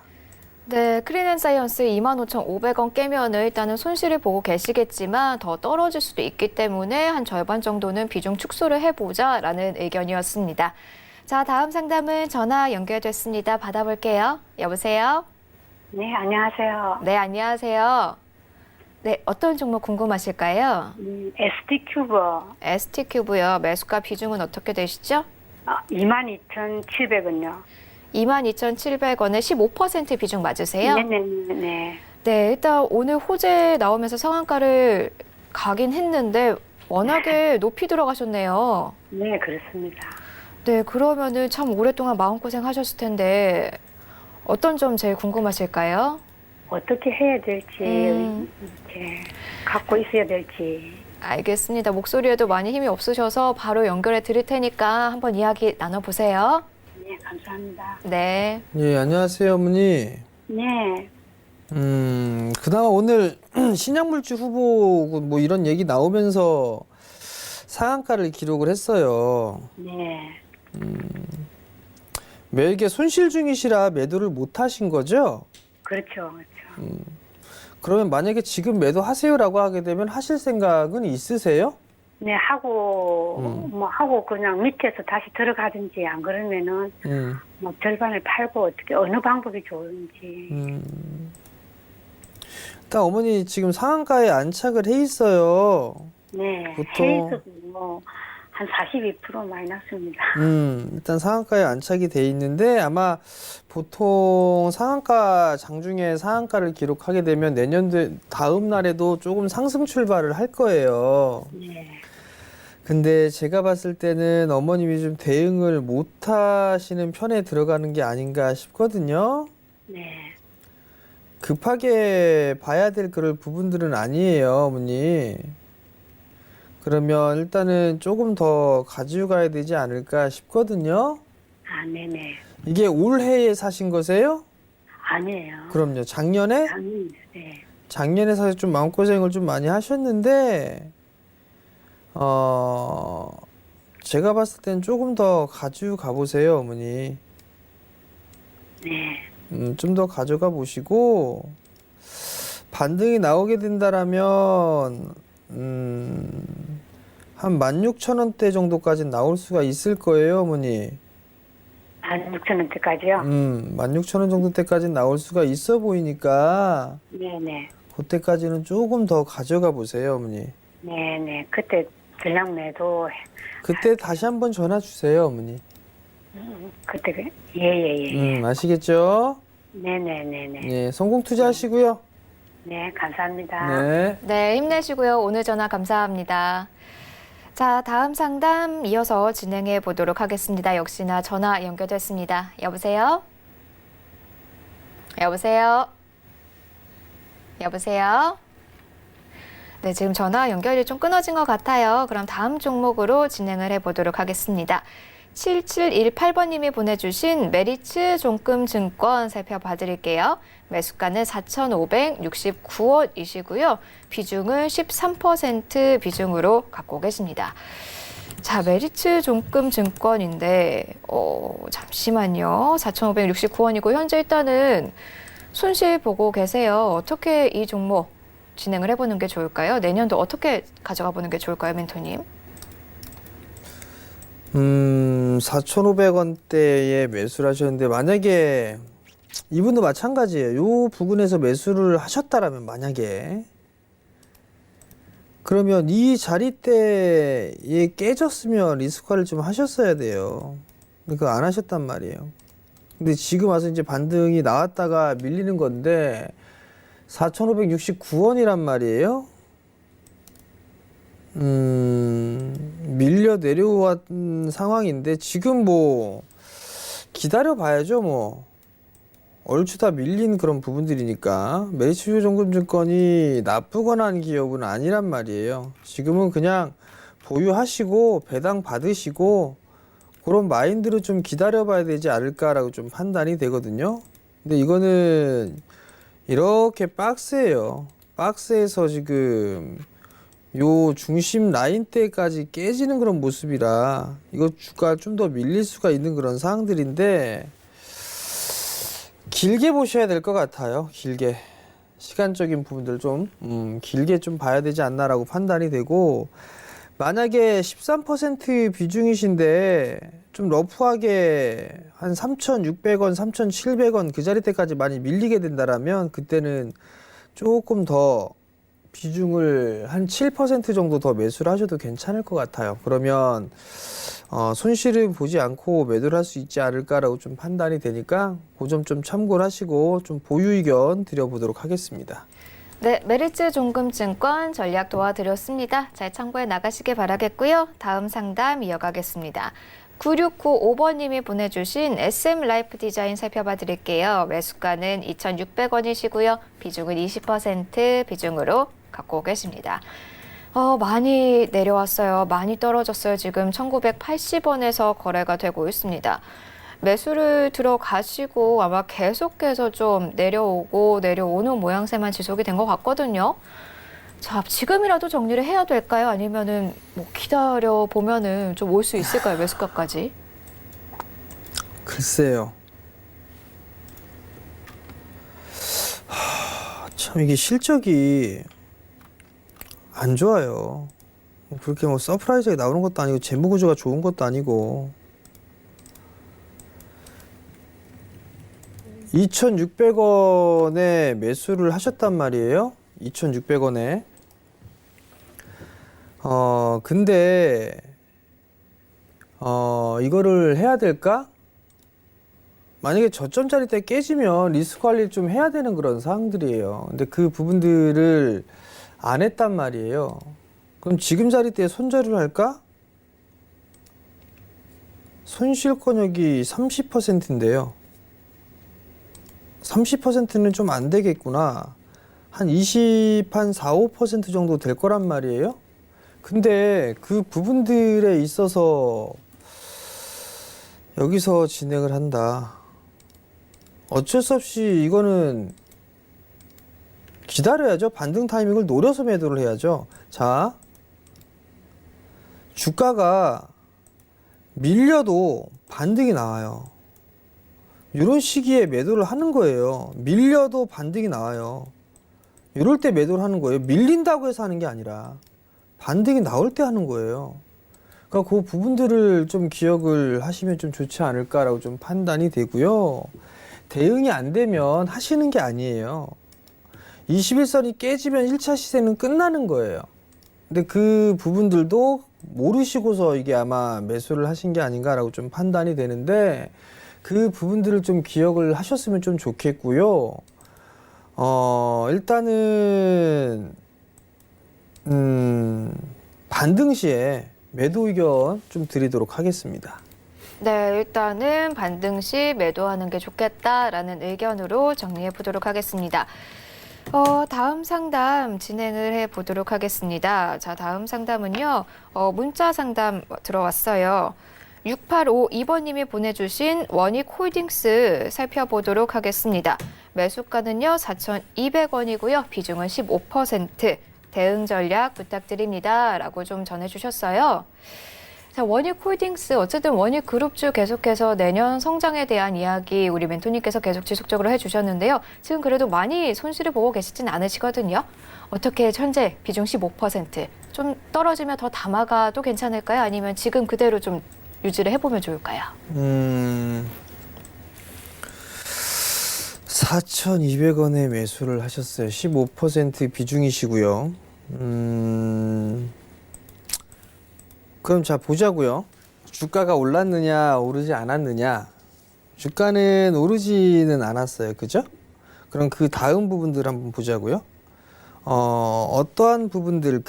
네, 크린앤사이언스 25,500원 깨면은 일단은 손실을 보고 계시겠지만 더 떨어질 수도 있기 때문에 한 절반 정도는 비중 축소를 해보자라는 의견이었습니다. 자, 다음 상담은 전화 연결됐습니다. 받아볼게요. 여보세요? 네, 안녕하세요. 네, 안녕하세요. 네, 어떤 종목 궁금하실까요? ST큐버 ST큐브요. 매수가 비중은 어떻게 되시죠? 22,700원요. 22,700원에 15% 비중 맞으세요? 네네네. 네, 일단 오늘 호재 나오면서 상한가를 가긴 했는데 워낙에 높이 들어가셨네요. 네, 그렇습니다. 네, 그러면은 참 오랫동안 마음고생 하셨을 텐데 어떤 점 제일 궁금하실까요? 어떻게 해야 될지, 이렇게 갖고 있어야 될지. 알겠습니다. 목소리에도 많이 힘이 없으셔서 바로 연결해 드릴 테니까 한번 이야기 나눠보세요. 네, 감사합니다. 네. 예, 안녕하세요, 어머니. 네, 그나마 오늘 신약물질 후보 뭐 이런 얘기 나오면서 상한가를 기록을 했어요. 네. 매일게 손실 중이시라 매도를 못 하신 거죠? 그렇죠, 그렇죠. 그러면 만약에 지금 매도하세요라고 하게 되면 하실 생각은 있으세요? 네, 하고 그냥 밑에서 다시 들어가든지 안 그러면은 뭐 절반을 팔고 어떻게 어느 방법이 좋은지. 일단 어머니 지금 상한가에 안착을 해 있어요. 네, 보통- 해외에서도 한 42% 마이너스입니다. 일단 상한가에 안착이 돼 있는데 아마 보통 상한가 장중에 상한가를 기록하게 되면 내년도 다음 날에도 조금 상승 출발을 할 거예요. 네, 근데 제가 봤을 때는 어머님이 좀 대응을 못 하시는 편에 들어가는 게 아닌가 싶거든요. 네, 급하게 봐야 될 그럴 부분들은 아니에요, 어머니. 그러면 일단은 조금 더 가지고 가야 되지 않을까 싶거든요. 아, 네네. 이게 올해에 사신 거세요? 아니에요. 그럼요. 작년에? 네. 작년에 사실 좀 마음고생을 좀 많이 하셨는데, 제가 봤을 땐 조금 더 가지고 가보세요, 어머니. 네. 좀 더 가져가 보시고, 반등이 나오게 된다라면, 한 16,000원대 정도까지 나올 수가 있을 거예요, 어머니. 16,000원대까지요? 16,000원 정도 때까지 나올 수가 있어 보이니까, 네네. 그때까지는 조금 더 가져가 보세요, 어머니. 네네. 그때 전량 매도, 그때 다시 한번 전화 주세요, 어머니. 그때, 예예예. 아시겠죠? 네네네네. 예, 성공 투자하시고요. 네, 감사합니다. 네. 네, 힘내시고요. 오늘 전화 감사합니다. 자, 다음 상담 이어서 진행해 보도록 하겠습니다. 역시나 전화 연결됐습니다. 여보세요? 여보세요? 여보세요? 네, 지금 전화 연결이 좀 끊어진 것 같아요. 그럼 다음 종목으로 진행을 해보도록 하겠습니다. 7718번님이 보내주신 메리츠 종금증권 살펴봐드릴게요. 매수가는 4,569원이시고요. 비중은 13% 비중으로 갖고 계십니다. 자, 메리츠 종금증권인데 잠시만요. 4,569원이고 현재 일단은 손실 보고 계세요. 어떻게 이 종목 진행을 해보는 게 좋을까요? 내년도 어떻게 가져가 보는 게 좋을까요, 멘토님? 4,500원대에 매수를 하셨는데 만약에 이분도 마찬가지예요. 요 부근에서 매수를 하셨다라면 만약에 그러면 이 자리대에 깨졌으면 리스크화를 좀 하셨어야 돼요. 그거 안 하셨단 말이에요. 근데 지금 와서 이제 반등이 나왔다가 밀리는 건데 4,569원이란 말이에요. 밀려 내려온 상황인데 지금 뭐 기다려 봐야죠. 뭐 얼추 다 밀린 그런 부분들이니까 메리츠증권이 나쁘거나 한 기업은 아니란 말이에요. 지금은 그냥 보유하시고 배당 받으시고 그런 마인드로 좀 기다려 봐야 되지 않을까라고 좀 판단이 되거든요. 근데 이거는 이렇게 박스예요. 박스에서 지금 요 중심 라인대까지 깨지는 그런 모습이라 이거 주가 좀 더 밀릴 수가 있는 그런 상황들인데 길게 보셔야 될 것 같아요. 길게 시간적인 부분들 좀 길게 좀 봐야 되지 않나라고 판단이 되고 만약에 13% 비중이신데 좀 러프하게 한 3,600원, 3,700원 그 자리대까지 많이 밀리게 된다라면 그때는 조금 더 비중을 한 7% 정도 더 매수를 하셔도 괜찮을 것 같아요. 그러면 손실을 보지 않고 매도를 할 수 있지 않을까라고 좀 판단이 되니까 그 점 좀 참고를 하시고 좀 보유 의견 드려보도록 하겠습니다. 네, 메리츠 종금증권 전략 도와드렸습니다. 잘 참고해 나가시길 바라겠고요. 다음 상담 이어가겠습니다. 9695번님이 보내주신 SM 라이프 디자인 살펴봐 드릴게요. 매수가는 2,600원이시고요. 비중은 20% 비중으로 갖고 계십니다. 많이 내려왔어요. 많이 떨어졌어요. 지금 1,980원에서 거래가 되고 있습니다. 매수를 들어가시고 아마 계속해서 좀 내려오는 모양새만 지속이 된 것 같거든요. 자, 지금이라도 정리를 해야 될까요? 아니면은 뭐 기다려 보면은 좀 올 수 있을까요? 매수가까지? 글쎄요. 참 이게 실적이 안 좋아요. 그렇게 뭐 서프라이즈가 나오는 것도 아니고 재무 구조가 좋은 것도 아니고 2,600원에 매수를 하셨단 말이에요. 2,600원에. 근데 이거를 해야 될까? 만약에 저점짜리 때 깨지면 리스크 관리를 좀 해야 되는 그런 사항들이에요. 근데 그 부분들을 안 했단 말이에요. 그럼 지금 자리대에 손절을 할까? 손실권역이 30%인데요. 30%는 좀 안 되겠구나. 한 4, 5% 정도 될 거란 말이에요. 근데 그 부분들에 있어서 여기서 진행을 한다. 어쩔 수 없이 이거는 기다려야죠. 반등 타이밍을 노려서 매도를 해야죠. 자, 주가가 밀려도 반등이 나와요. 이런 시기에 매도를 하는 거예요. 밀려도 반등이 나와요. 이럴 때 매도를 하는 거예요. 밀린다고 해서 하는 게 아니라 반등이 나올 때 하는 거예요. 그러니까 그 부분들을 좀 기억을 하시면 좀 좋지 않을까라고 좀 판단이 되고요. 대응이 안 되면 하시는 게 아니에요. 21선이 깨지면 1차 시세는 끝나는 거예요. 근데 그 부분들도 모르시고서 이게 아마 매수를 하신 게 아닌가라고 좀 판단이 되는데 그 부분들을 좀 기억을 하셨으면 좀 좋겠고요. 일단은 반등 시에 매도 의견 좀 드리도록 하겠습니다. 네, 일단은 반등 시 매도하는 게 좋겠다라는 의견으로 정리해 보도록 하겠습니다. 다음 상담 진행을 해 보도록 하겠습니다. 자, 다음 상담은요. 문자 상담 들어왔어요. 6852번님이 보내주신 원익홀딩스 살펴보도록 하겠습니다. 매수가는요 4,200원이고요. 비중은 15%. 대응 전략 부탁드립니다. 라고 좀 전해주셨어요. 자, 원익홀딩스 어쨌든 원익그룹주 계속해서 내년 성장에 대한 이야기 우리 멘토님께서 계속 지속적으로 해주셨는데요. 지금 그래도 많이 손실을 보고 계시진 않으시거든요. 어떻게 현재 비중 15%좀 떨어지면 더 담아가도 괜찮을까요? 아니면 지금 그대로 좀 유지를 해보면 좋을까요? 4,200원에 매수를 하셨어요. 15% 비중이시고요. 그럼 자 보자고요. 주가가 올랐느냐 오르지 않았느냐. 주가는 오르지는 않았어요. 그죠? 그럼 그 다음 부분들 한번 보자고요. 어떠한 부분들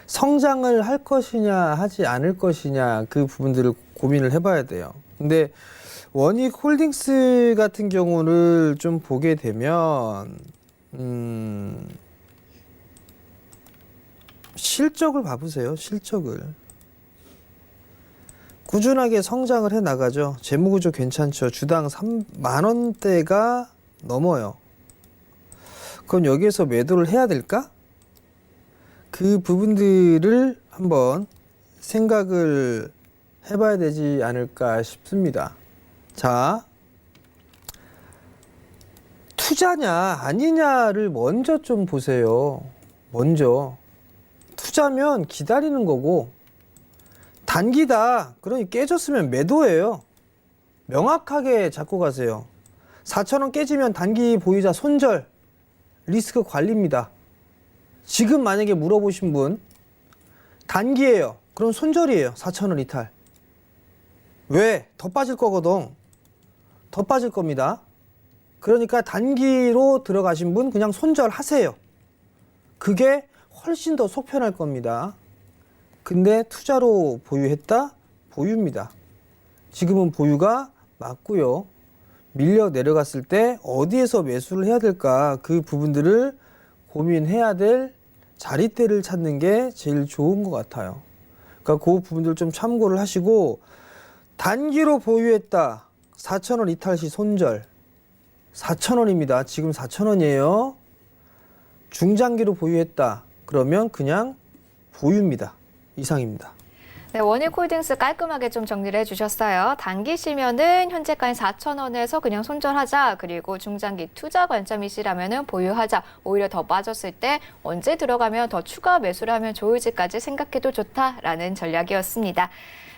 성장을 할 것이냐 하지 않을 것이냐 그 부분들을 고민을 해봐야 돼요. 근데 원익홀딩스 같은 경우를 좀 보게 되면 실적을 봐보세요. 실적을. 꾸준하게 성장을 해 나가죠. 재무구조 괜찮죠. 주당 3만 원대가 넘어요. 그럼 여기에서 매도를 해야 될까? 그 부분들을 한번 생각을 해봐야 되지 않을까 싶습니다. 자, 투자냐 아니냐를 먼저 좀 보세요. 먼저. 투자면 기다리는 거고 단기다. 그러니 깨졌으면 매도예요. 명확하게 잡고 가세요. 4,000원 깨지면 단기 보유자 손절 리스크 관리입니다. 지금 만약에 물어보신 분 단기예요. 그럼 손절이에요. 4,000원 이탈. 왜? 더 빠질 거거든. 더 빠질 겁니다. 그러니까 단기로 들어가신 분 그냥 손절하세요. 그게 훨씬 더 속 편할 겁니다. 근데 투자로 보유했다? 보유입니다. 지금은 보유가 맞고요. 밀려 내려갔을 때 어디에서 매수를 해야 될까? 그 부분들을 고민해야 될 자리대를 찾는 게 제일 좋은 것 같아요. 그러니까 그 부분들 좀 참고를 하시고 단기로 보유했다. 4,000원 이탈 시 손절. 4,000원입니다. 지금 4,000원이에요. 중장기로 보유했다. 그러면 그냥 보유입니다. 이상입니다. 네, 원익홀딩스 깔끔하게 좀 정리를 해주셨어요. 단기시면은 현재가인 4,000원에서 그냥 손절하자. 그리고 중장기 투자 관점이시라면은 보유하자. 오히려 더 빠졌을 때 언제 들어가면 더 추가 매수를 하면 좋을지까지 생각해도 좋다라는 전략이었습니다.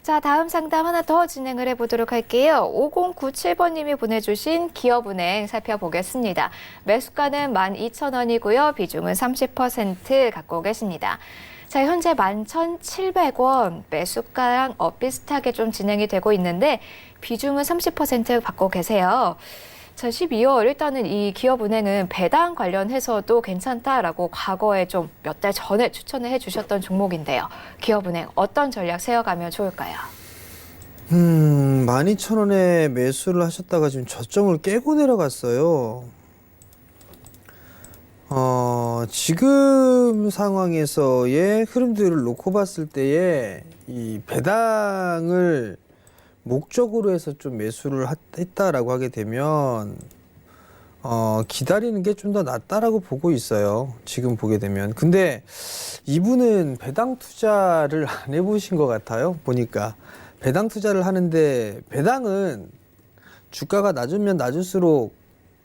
자, 다음 상담 하나 더 진행을 해보도록 할게요. 5097번님이 보내주신 기업은행 살펴보겠습니다. 매수가는 12,000원이고요. 비중은 30% 갖고 계십니다. 자, 현재 11,700원 매수가랑 비슷하게 좀 진행이 되고 있는데 비중은 30% 받고 계세요. 자, 12월 일단은 이 기업은행은 배당 관련해서도 괜찮다라고 과거에 좀 몇 달 전에 추천을 해주셨던 종목인데요. 기업은행 어떤 전략 세워가면 좋을까요? 12,000원에 매수를 하셨다가 지금 저점을 깨고 내려갔어요. 지금 상황에서의 흐름들을 놓고 봤을 때에 이 배당을 목적으로 해서 좀 매수를 했다라고 하게 되면 기다리는 게 좀 더 낫다라고 보고 있어요. 지금 보게 되면. 근데 이분은 배당 투자를 안 해보신 것 같아요. 보니까 배당 투자를 하는데 배당은 주가가 낮으면 낮을수록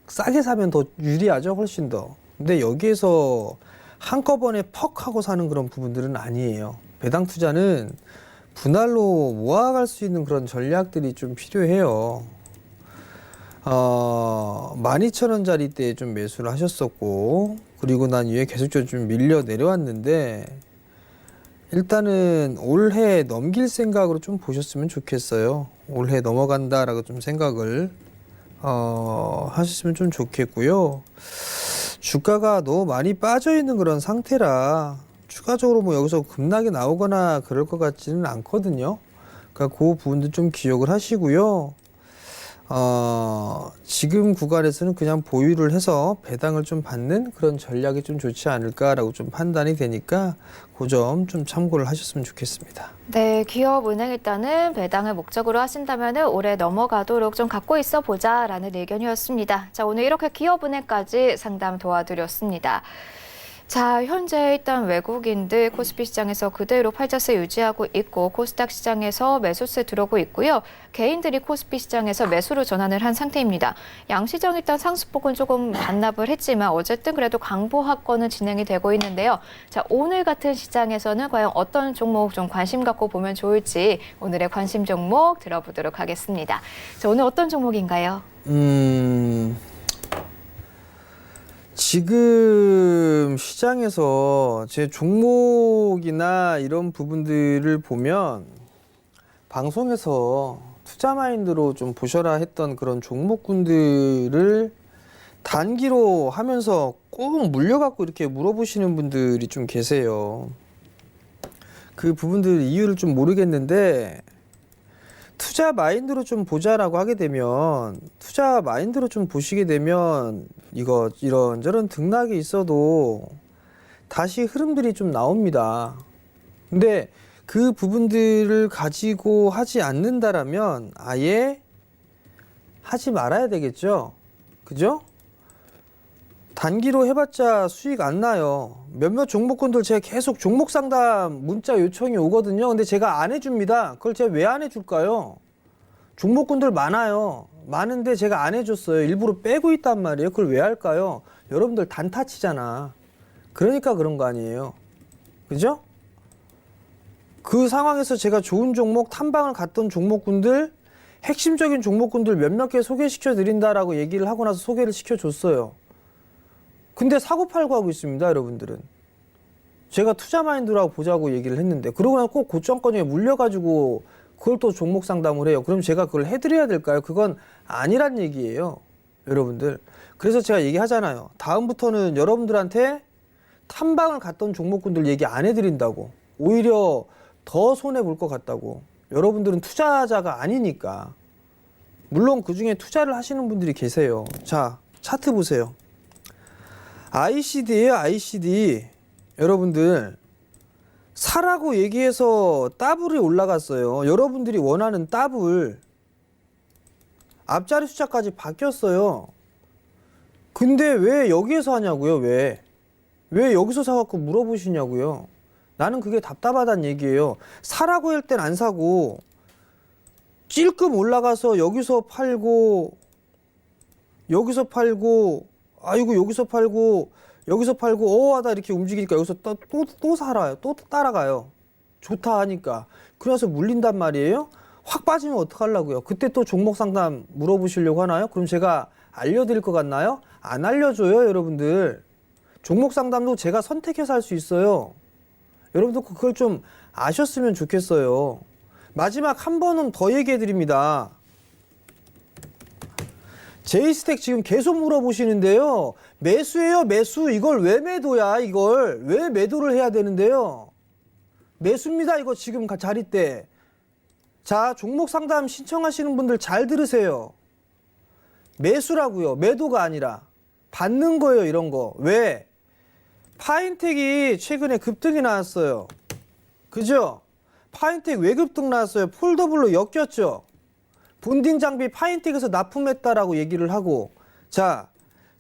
싸게 사면 더 유리하죠. 훨씬 더. 근데 여기에서 한꺼번에 퍽 하고 사는 그런 부분들은 아니에요. 배당 투자는 분할로 모아갈 수 있는 그런 전략들이 좀 필요해요. 12,000원짜리 때 좀 매수를 하셨었고, 그리고 난 이후에 계속적으로 좀 밀려 내려왔는데, 일단은 올해 넘길 생각으로 좀 보셨으면 좋겠어요. 올해 넘어간다라고 좀 생각을 하셨으면 좀 좋겠고요. 주가가 너무 많이 빠져 있는 그런 상태라 추가적으로 뭐 여기서 급락이 나오거나 그럴 것 같지는 않거든요. 그러니까 그 부분도 좀 기억을 하시고요. 지금 구간에서는 그냥 보유를 해서 배당을 좀 받는 그런 전략이 좀 좋지 않을까라고 좀 판단이 되니까 그 점 좀 참고를 하셨으면 좋겠습니다. 네, 기업은행 일단은 배당을 목적으로 하신다면 올해 넘어가도록 좀 갖고 있어 보자라는 의견이었습니다. 자, 오늘 이렇게 기업은행까지 상담 도와드렸습니다. 자, 현재 일단 외국인들 코스피 시장에서 그대로 팔자세 유지하고 있고 코스닥 시장에서 매수세 들어오고 있고요. 개인들이 코스피 시장에서 매수로 전환을 한 상태입니다. 양시장 일단 상승폭은 조금 반납을 했지만 어쨌든 그래도 강보합권은 진행이 되고 있는데요. 자, 오늘 같은 시장에서는 과연 어떤 종목 좀 관심 갖고 보면 좋을지 오늘의 관심 종목 들어보도록 하겠습니다. 자, 오늘 어떤 종목인가요? 지금 시장에서 제 종목이나 이런 부분들을 보면 방송에서 투자 마인드로 좀 보셔라 했던 그런 종목군들을 단기로 하면서 꼭 물려갖고 이렇게 물어보시는 분들이 좀 계세요. 그 부분들 이유를 좀 모르겠는데 투자 마인드로 좀 보자라고 하게 되면 투자 마인드로 좀 보시게 되면 이거 이런저런 등락이 있어도 다시 흐름들이 좀 나옵니다. 근데 그 부분들을 가지고 하지 않는다라면 아예 하지 말아야 되겠죠. 그죠? 단기로 해봤자 수익 안 나요. 몇몇 종목군들 제가 계속 종목 상담 문자 요청이 오거든요. 근데 제가 안 해줍니다. 그걸 제가 왜 안 해줄까요? 종목군들 많아요. 많은데 제가 안 해줬어요. 일부러 빼고 있단 말이에요. 그걸 왜 할까요? 여러분들 단타 치잖아. 그러니까 그런 거 아니에요. 그죠? 그 상황에서 제가 좋은 종목, 탐방을 갔던 종목군들, 핵심적인 종목군들 몇몇 개 소개시켜 드린다라고 얘기를 하고 나서 소개를 시켜줬어요. 근데 사고팔고 하고 있습니다, 여러분들은. 제가 투자 마인드라고 보자고 얘기를 했는데 그러고 나서 꼭 고점권에 물려가지고 그걸 또 종목 상담을 해요. 그럼 제가 그걸 해드려야 될까요? 그건 아니란 얘기예요, 여러분들. 그래서 제가 얘기하잖아요. 다음부터는 여러분들한테 탐방을 갔던 종목군들 얘기 안 해드린다고. 오히려 더 손해볼 것 같다고. 여러분들은 투자자가 아니니까. 물론 그중에 투자를 하시는 분들이 계세요. 자, 차트 보세요. ICD예요, ICD. 여러분들 사라고 얘기해서 따블이 올라갔어요. 여러분들이 원하는 따블 앞자리 숫자까지 바뀌었어요. 근데 왜 여기에서 하냐고요? 왜 여기서 사갖고 물어보시냐고요? 나는 그게 답답하다는 얘기예요. 사라고 할 땐 안 사고 찔끔 올라가서 여기서 팔고 여기서 팔고 아이고 여기서 팔고 여기서 팔고 어하다 이렇게 움직이니까 여기서 또 살아요. 또 따라가요. 좋다 하니까. 그래서 물린단 말이에요. 확 빠지면 어떡하려고요? 그때 또 종목 상담 물어보시려고 하나요? 그럼 제가 알려드릴 것 같나요? 안 알려줘요, 여러분들. 종목 상담도 제가 선택해서 할 수 있어요. 여러분들 그걸 좀 아셨으면 좋겠어요. 마지막 한 번은 더 얘기해 드립니다. 제이스택 지금 계속 물어보시는데요. 매수예요, 매수. 이걸 왜 매도야, 이걸. 왜 매도를 해야 되는데요? 매수입니다, 이거 지금 자리 때. 자, 종목 상담 신청하시는 분들 잘 들으세요. 매수라고요. 매도가 아니라. 받는 거예요, 이런 거. 왜? 파인텍이 최근에 급등이 나왔어요. 그죠? 파인텍 왜 급등 나왔어요? 폴더블로 엮였죠? 본딩 장비 파인텍에서 납품했다라고 얘기를 하고, 자,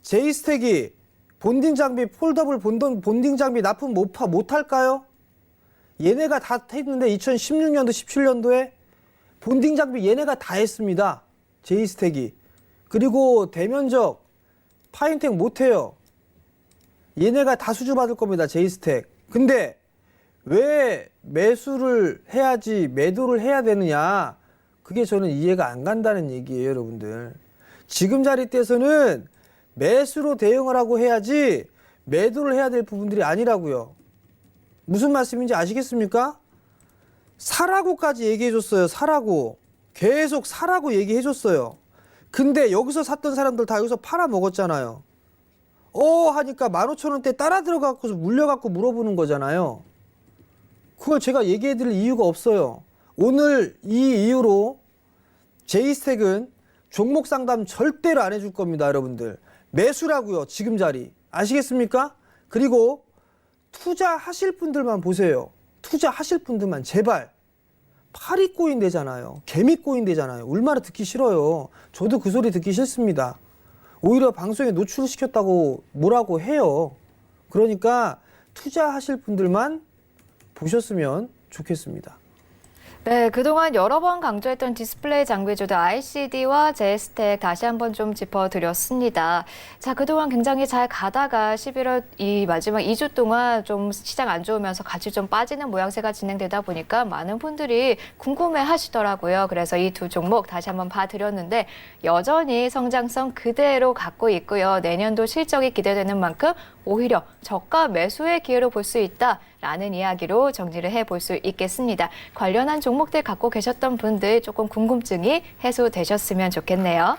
제이스택이 본딩 장비 폴더블 본딩 장비 납품 못할까요? 얘네가 다 했는데 2016년도 17년도에 본딩 장비 얘네가 다 했습니다. 제이스택이. 그리고 대면적 파인텍 못해요. 얘네가 다 수주받을 겁니다. 제이스택. 근데 왜 매수를 해야지 매도를 해야 되느냐? 그게 저는 이해가 안 간다는 얘기예요, 여러분들. 지금 자리대에서는 매수로 대응을 하고 해야지 매도를 해야 될 부분들이 아니라고요. 무슨 말씀인지 아시겠습니까? 사라고까지 얘기해줬어요. 사라고. 계속 사라고 얘기해줬어요. 근데 여기서 샀던 사람들 다 여기서 팔아먹었잖아요. 하니까 15,000원대 따라 들어가고서 물려갖고 물어보는 거잖아요. 그걸 제가 얘기해드릴 이유가 없어요. 오늘 이 이유로 제이스택은 종목 상담 절대로 안 해줄 겁니다, 여러분들. 매수라고요, 지금 자리. 아시겠습니까? 그리고 투자하실 분들만 보세요. 투자하실 분들만 제발. 파리꼬인 되잖아요. 개미꼬인 되잖아요. 얼마나 듣기 싫어요. 저도 그 소리 듣기 싫습니다. 오히려 방송에 노출시켰다고 뭐라고 해요. 그러니까 투자하실 분들만 보셨으면 좋겠습니다. 네, 그동안 여러 번 강조했던 디스플레이 장비주도 ICD와 제스텍 다시 한번 좀 짚어드렸습니다. 자, 그동안 굉장히 잘 가다가 11월 이 마지막 2주 동안 좀 시장 안 좋으면서 같이 좀 빠지는 모양새가 진행되다 보니까 많은 분들이 궁금해 하시더라고요. 그래서 이 두 종목 다시 한번 봐드렸는데 여전히 성장성 그대로 갖고 있고요. 내년도 실적이 기대되는 만큼 오히려 저가 매수의 기회로 볼 수 있다라는 이야기로 정리를 해볼 수 있겠습니다. 관련한 종목들 갖고 계셨던 분들 조금 궁금증이 해소되셨으면 좋겠네요.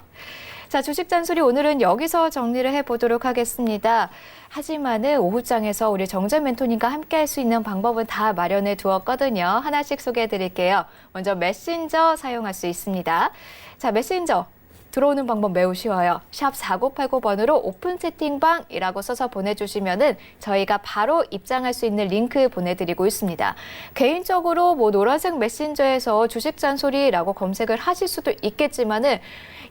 자, 주식 잔소리 오늘은 여기서 정리를 해보도록 하겠습니다. 하지만은 오후장에서 우리 정전 멘토님과 함께 할 수 있는 방법은 다 마련해 두었거든요. 하나씩 소개해 드릴게요. 먼저 메신저 사용할 수 있습니다. 자, 메신저. 들어오는 방법 매우 쉬워요. 샵 4989번으로 오픈 채팅방이라고 써서 보내주시면은 저희가 바로 입장할 수 있는 링크 보내드리고 있습니다. 개인적으로 뭐 노란색 메신저에서 주식 잔소리라고 검색을 하실 수도 있겠지만은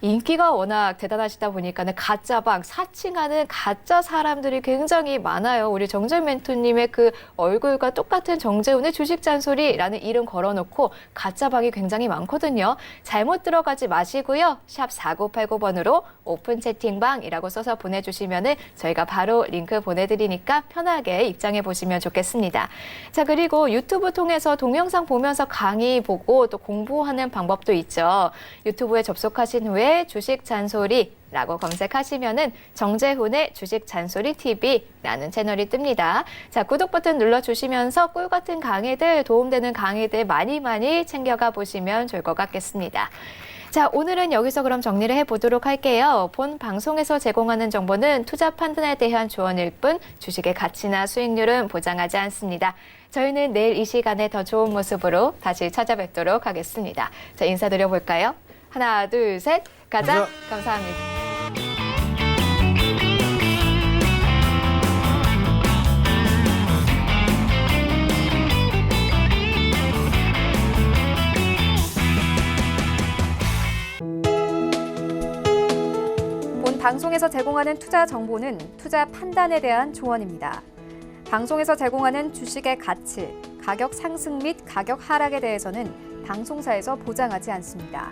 인기가 워낙 대단하시다 보니까는 가짜방, 사칭하는 가짜 사람들이 굉장히 많아요. 우리 정재훈 멘토님의 그 얼굴과 똑같은 정재훈의 주식 잔소리라는 이름 걸어놓고 가짜방이 굉장히 많거든요. 잘못 들어가지 마시고요. 샵 4989번으로 오픈 채팅방이라고 써서 보내주시면은 저희가 바로 링크 보내드리니까 편하게 입장해 보시면 좋겠습니다. 자, 그리고 유튜브 통해서 동영상 보면서 강의 보고 또 공부하는 방법도 있죠. 유튜브에 접속하신 후에 주식 잔소리라고 검색하시면은 정재훈의 주식 잔소리 TV라는 채널이 뜹니다. 자, 구독 버튼 눌러주시면서 꿀 같은 강의들, 도움되는 강의들 많이 챙겨가 보시면 좋을 것 같겠습니다. 자, 오늘은 여기서 그럼 정리를 해보도록 할게요. 본 방송에서 제공하는 정보는 투자 판단에 대한 조언일 뿐 주식의 가치나 수익률은 보장하지 않습니다. 저희는 내일 이 시간에 더 좋은 모습으로 다시 찾아뵙도록 하겠습니다. 자, 인사드려볼까요? 하나, 둘, 셋. 가자. 감사합니다. 본 방송에서 제공하는 투자 정보는 투자 판단에 대한 조언입니다. 방송에서 제공하는 주식의 가치, 가격 상승 및 가격 하락에 대해서는 방송사에서 보장하지 않습니다.